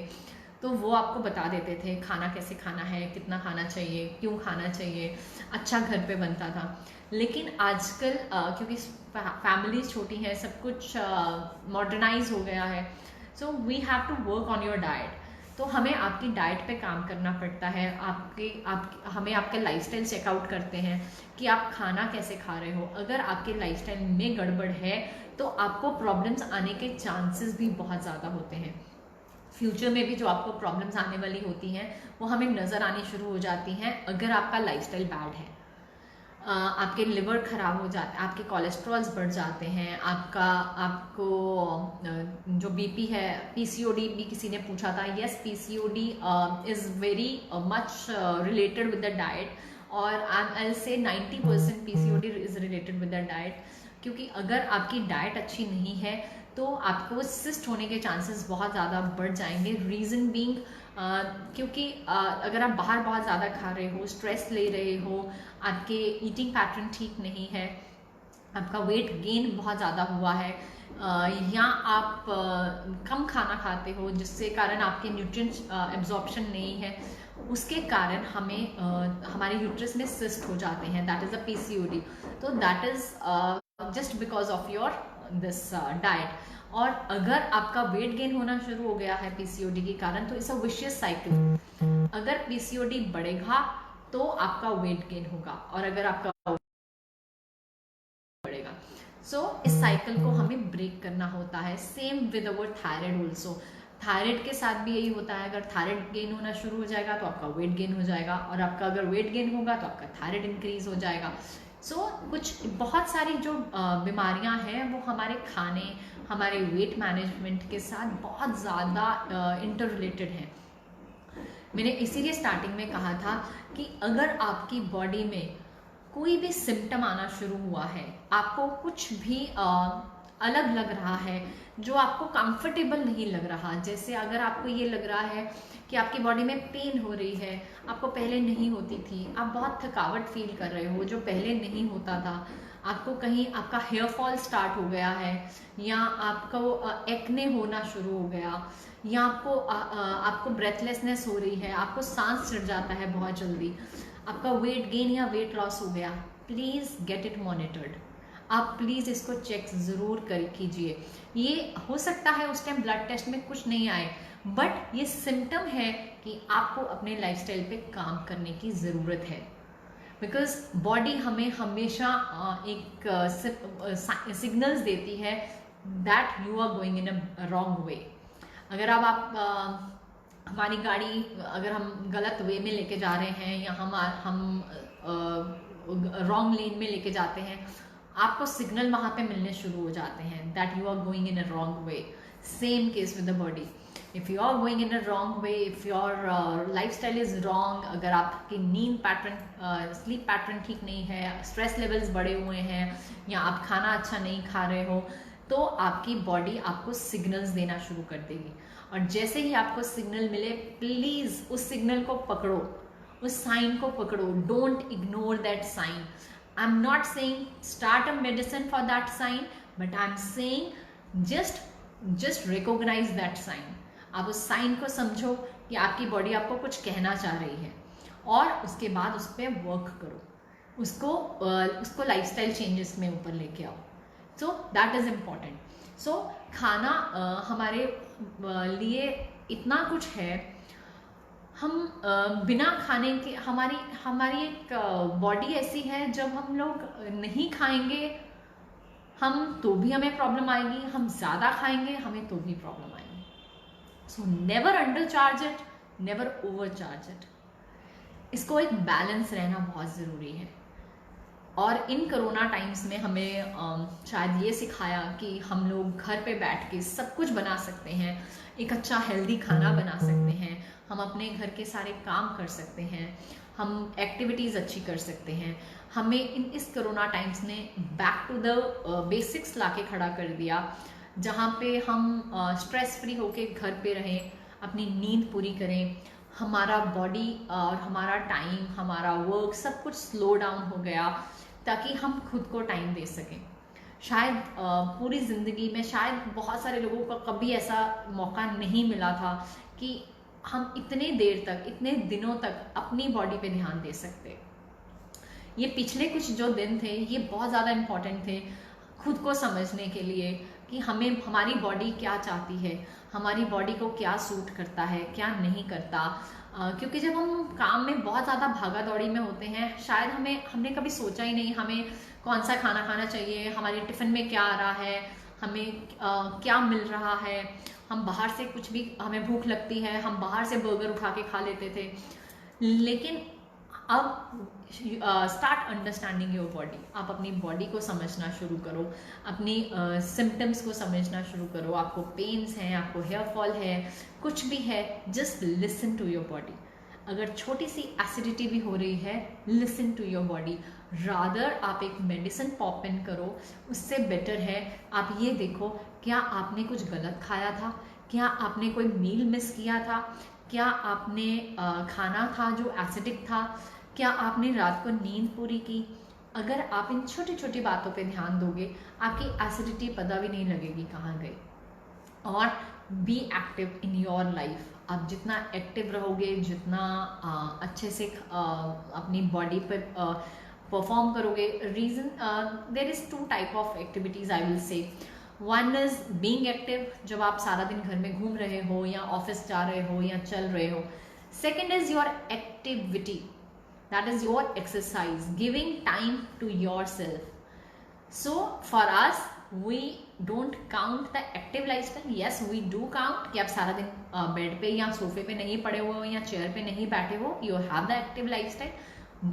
तो वो आपको बता देते थे खाना कैसे खाना है, कितना खाना चाहिए, क्यों खाना चाहिए, अच्छा घर पे बनता था. लेकिन आजकल क्योंकि फैमिलीज छोटी हैं, सब कुछ मॉडर्नाइज हो गया है, so we have to work on your diet. तो हमें आपकी डाइट पे काम करना पड़ता है. हमें आपके लाइफस्टाइल चेकआउट करते हैं कि आप खाना कैसे खा रहे हो. अगर आपके लाइफस्टाइल में गड़बड़ है तो आपको प्रॉब्लम्स आने के चांसेस भी बहुत ज़्यादा होते हैं. फ्यूचर में भी जो आपको प्रॉब्लम्स आने वाली होती हैं वो हमें नज़र आनी शुरू हो जाती हैं अगर आपका लाइफस्टाइल बैड है. आपके लिवर खराब हो जाते हैं, आपके कोलेस्ट्रॉल्स बढ़ जाते हैं, आपको जो बीपी है, पीसीओडी भी किसी ने पूछा था. Yes, PCOD is very much related with the diet, और I will say 90% PCOD is related with the diet. क्योंकि अगर आपकी डाइट अच्छी नहीं है तो आपको सिस्ट होने के चांसेस बहुत ज़्यादा बढ़ जाएंगे. रीज़न बीइंग क्योंकि अगर आप बाहर बहुत ज़्यादा खा रहे हो, स्ट्रेस ले रहे हो, आपके ईटिंग पैटर्न ठीक नहीं है, आपका वेट गेन बहुत ज़्यादा हुआ है, या आप कम खाना खाते हो जिससे कारण आपके न्यूट्रिएंट्स एब्जॉर्प्शन नहीं है, उसके कारण हमें हमारे यूट्रस में सिस्ट हो जाते हैं. That is a PCOD. तो that is just because of your this diet. और अगर आपका वेट गेन होना शुरू हो गया है पीसीओडी के कारण, तो इट्स अ विशियस साइकिल. अगर पीसीओडी बढ़ेगा तो आपका वेट गेन होगा, और अगर आपका बढ़ेगा. सो इस साइकिल को हमें ब्रेक करना होता है. Same with our thyroid also. Thyroid के साथ भी यही होता है. अगर थायराइड गेन होना शुरू हो जाएगा तो आपका वेट गेन हो जाएगा, और आपका अगर वेट गेन होगा तो आपका थायराइड इंक्रीज हो जाएगा. सो कुछ बहुत सारी जो बीमारियां हैं वो हमारे खाने, हमारे वेट मैनेजमेंट के साथ बहुत ज़्यादा इंटर रिलेटेड हैं. मैंने इसीलिए स्टार्टिंग में कहा था कि अगर आपकी बॉडी में कोई भी सिम्टम आना शुरू हुआ है, आपको कुछ भी अलग लग रहा है, जो आपको कंफर्टेबल नहीं लग रहा, जैसे अगर आपको ये लग रहा है कि आपकी बॉडी में पेन हो रही है, आपको पहले नहीं होती थी, आप बहुत थकावट फील कर रहे हो जो पहले नहीं होता था, आपको कहीं आपका हेयर फॉल स्टार्ट हो गया है, या आपको एक्ने होना शुरू हो गया, या आपको ब्रेथलेसनेस हो रही है, आपको सांस चढ़ जाता है बहुत जल्दी, आपका वेट गेन या वेट लॉस हो गया, प्लीज़ गेट इट मॉनिटर्ड. आप प्लीज़ इसको चेक ज़रूर कर कीजिए. ये हो सकता है उस टाइम ब्लड टेस्ट में कुछ नहीं आए, बट ये सिम्टम है कि आपको अपने लाइफस्टाइल पे काम करने की ज़रूरत है. बिकॉज बॉडी हमें हमेशा एक सिग्नल्स देती है that you are going in a wrong way. अगर आप हमारी गाड़ी अगर हम गलत वे में लेके जा रहे हैं, या हम रॉन्ग लेन में लेके जाते हैं, आपको सिग्नल वहाँ पे मिलने शुरू हो जाते हैं that you are going in a wrong way. Same case with the body. If you are going in a wrong way, if your lifestyle is wrong, अगर आपकी नींद पैटर्न, स्लीप पैटर्न ठीक नहीं है, स्ट्रेस लेवल्स बढ़े हुए हैं, या आप खाना अच्छा नहीं खा रहे हो, तो आपकी बॉडी आपको सिग्नल्स देना शुरू कर देगी. और जैसे ही आपको सिग्नल मिले, प्लीज़ उस सिग्नल को पकड़ो, उस साइन को पकड़ो. Don't ignore that sign. I am not saying start a medicine for that sign, but I am saying just recognise that sign. आप उस साइन को समझो कि आपकी बॉडी आपको कुछ कहना चाह रही है, और उसके बाद उस पर वर्क करो, उसको लाइफस्टाइल चेंजेस में ऊपर लेके आओ. So that is important. So खाना हमारे लिए इतना कुछ है. हम बिना खाने के, हमारी एक बॉडी ऐसी है, जब हम लोग नहीं खाएंगे हम तो भी हमें प्रॉब्लम आएगी, हम ज़्यादा खाएंगे हमें तो भी प्रॉब्लम आएगी. So never under charge it, never over charge it. इसको एक बैलेंस रहना बहुत ज़रूरी है. और इन कोरोना टाइम्स में हमें शायद ये सिखाया कि हम लोग घर पे बैठ के सब कुछ बना सकते हैं, एक अच्छा हेल्दी खाना बना सकते हैं, हम अपने घर के सारे काम कर सकते हैं, हम एक्टिविटीज़ अच्छी कर सकते हैं। हमें इस कोरोना टाइम्स ने बैक टू द बेसिक्स लाके खड़ा कर दिया, जहाँ पे हम स्ट्रेस फ्री होके घर पे रहें, अपनी नींद पूरी करें, हमारा बॉडी और हमारा टाइम, हमारा वर्क सब कुछ स्लो डाउन हो गया, ताकि हम खुद को टाइम दे सकें। शायद पूरी ज़िंदगी में शायद बहुत सारे लोगों को कभी ऐसा मौका नहीं मिला था कि हम इतने देर तक, इतने दिनों तक अपनी बॉडी पे ध्यान दे सकते। ये पिछले कुछ जो दिन थे ये बहुत ज़्यादा इम्पॉर्टेंट थे खुद को समझने के लिए कि हमें, हमारी बॉडी क्या चाहती है, हमारी बॉडी को क्या सूट करता है, क्या नहीं करता। क्योंकि जब हम काम में बहुत ज़्यादा भागा दौड़ी में होते हैं, शायद हमने कभी सोचा ही नहीं हमें कौन सा खाना खाना चाहिए, हमारे टिफ़िन में क्या आ रहा है, हमें क्या मिल रहा है। हम बाहर से कुछ भी, हमें भूख लगती है, हम बाहर से बर्गर उठा के खा लेते थे। लेकिन अब स्टार्ट अंडरस्टैंडिंग योर बॉडी। आप अपनी बॉडी को समझना शुरू करो, अपनी सिम्टम्स को समझना शुरू करो। आपको पेन्स हैं, आपको हेयर फॉल है, कुछ भी है, just listen to your body. अगर छोटी सी एसिडिटी भी हो रही है, listen to your body. Rather आप एक मेडिसिन पॉप इन करो, उससे बेटर है आप ये देखो क्या आपने कुछ गलत खाया था, क्या आपने कोई मील मिस किया था, क्या आपने खाना था जो एसिडिक था, क्या आपने रात को नींद पूरी की। अगर आप इन छोटी छोटी बातों पे ध्यान दोगे, आपकी एसिडिटी पता भी नहीं लगेगी कहाँ गई। और be active in your life. आप जितना एक्टिव रहोगे, जितना अच्छे से अपनी बॉडी पर परफॉर्म करोगे, reason there is 2 type of activities I will say. One is being active, जब आप सारा दिन घर में घूम रहे हो या ऑफिस जा रहे हो या चल रहे हो। Second is your activity, that is your exercise, giving time to yourself. So for us, we don't count the active lifestyle. Yes, we do count कि आप सारा दिन बेड पे या सोफे पे नहीं पड़े हो या चेयर पे नहीं बैठे हो, you have the active lifestyle.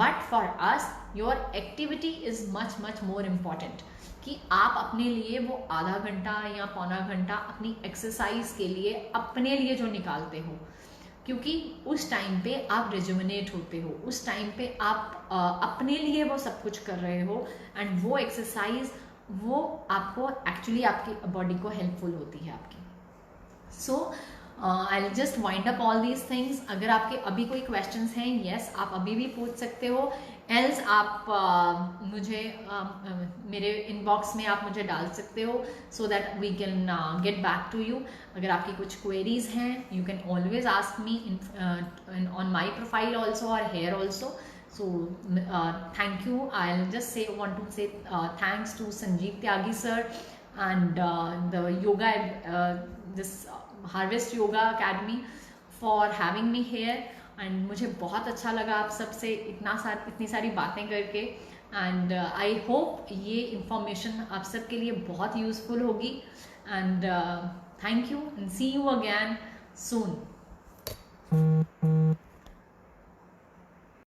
But for us, your activity is much much more important. कि आप अपने लिए वो आधा घंटा या पौना घंटा अपनी एक्सरसाइज के लिए अपने लिए जो निकालते हो, क्योंकि उस टाइम पे आप रिजुमिनेट होते हो, उस टाइम पे आप अपने लिए वो सब कुछ कर रहे हो, एंड वो एक्सरसाइज वो आपको एक्चुअली आपकी बॉडी को हेल्पफुल होती है आपकी। So I will just wind up all these things. अगर आपके अभी कोई क्वेश्चंस हैं, यस आप अभी भी पूछ सकते हो, एल्स आप मुझे मेरे इनबॉक्स में आप मुझे डाल सकते हो, so that we can get back to you. अगर आपकी कुछ क्वेरीज हैं, you can always ask me on my profile also और here also. So thank you. I'll just want to say thanks to Sanjeev Tyagi sir and the yoga, this Harvest Yoga Academy for having me here. And मुझे बहुत अच्छा लगा आप सबसे इतनी सारी बातें करके, and I hope ये information आप सबके लिए बहुत useful होगी, and thank you and see you again soon.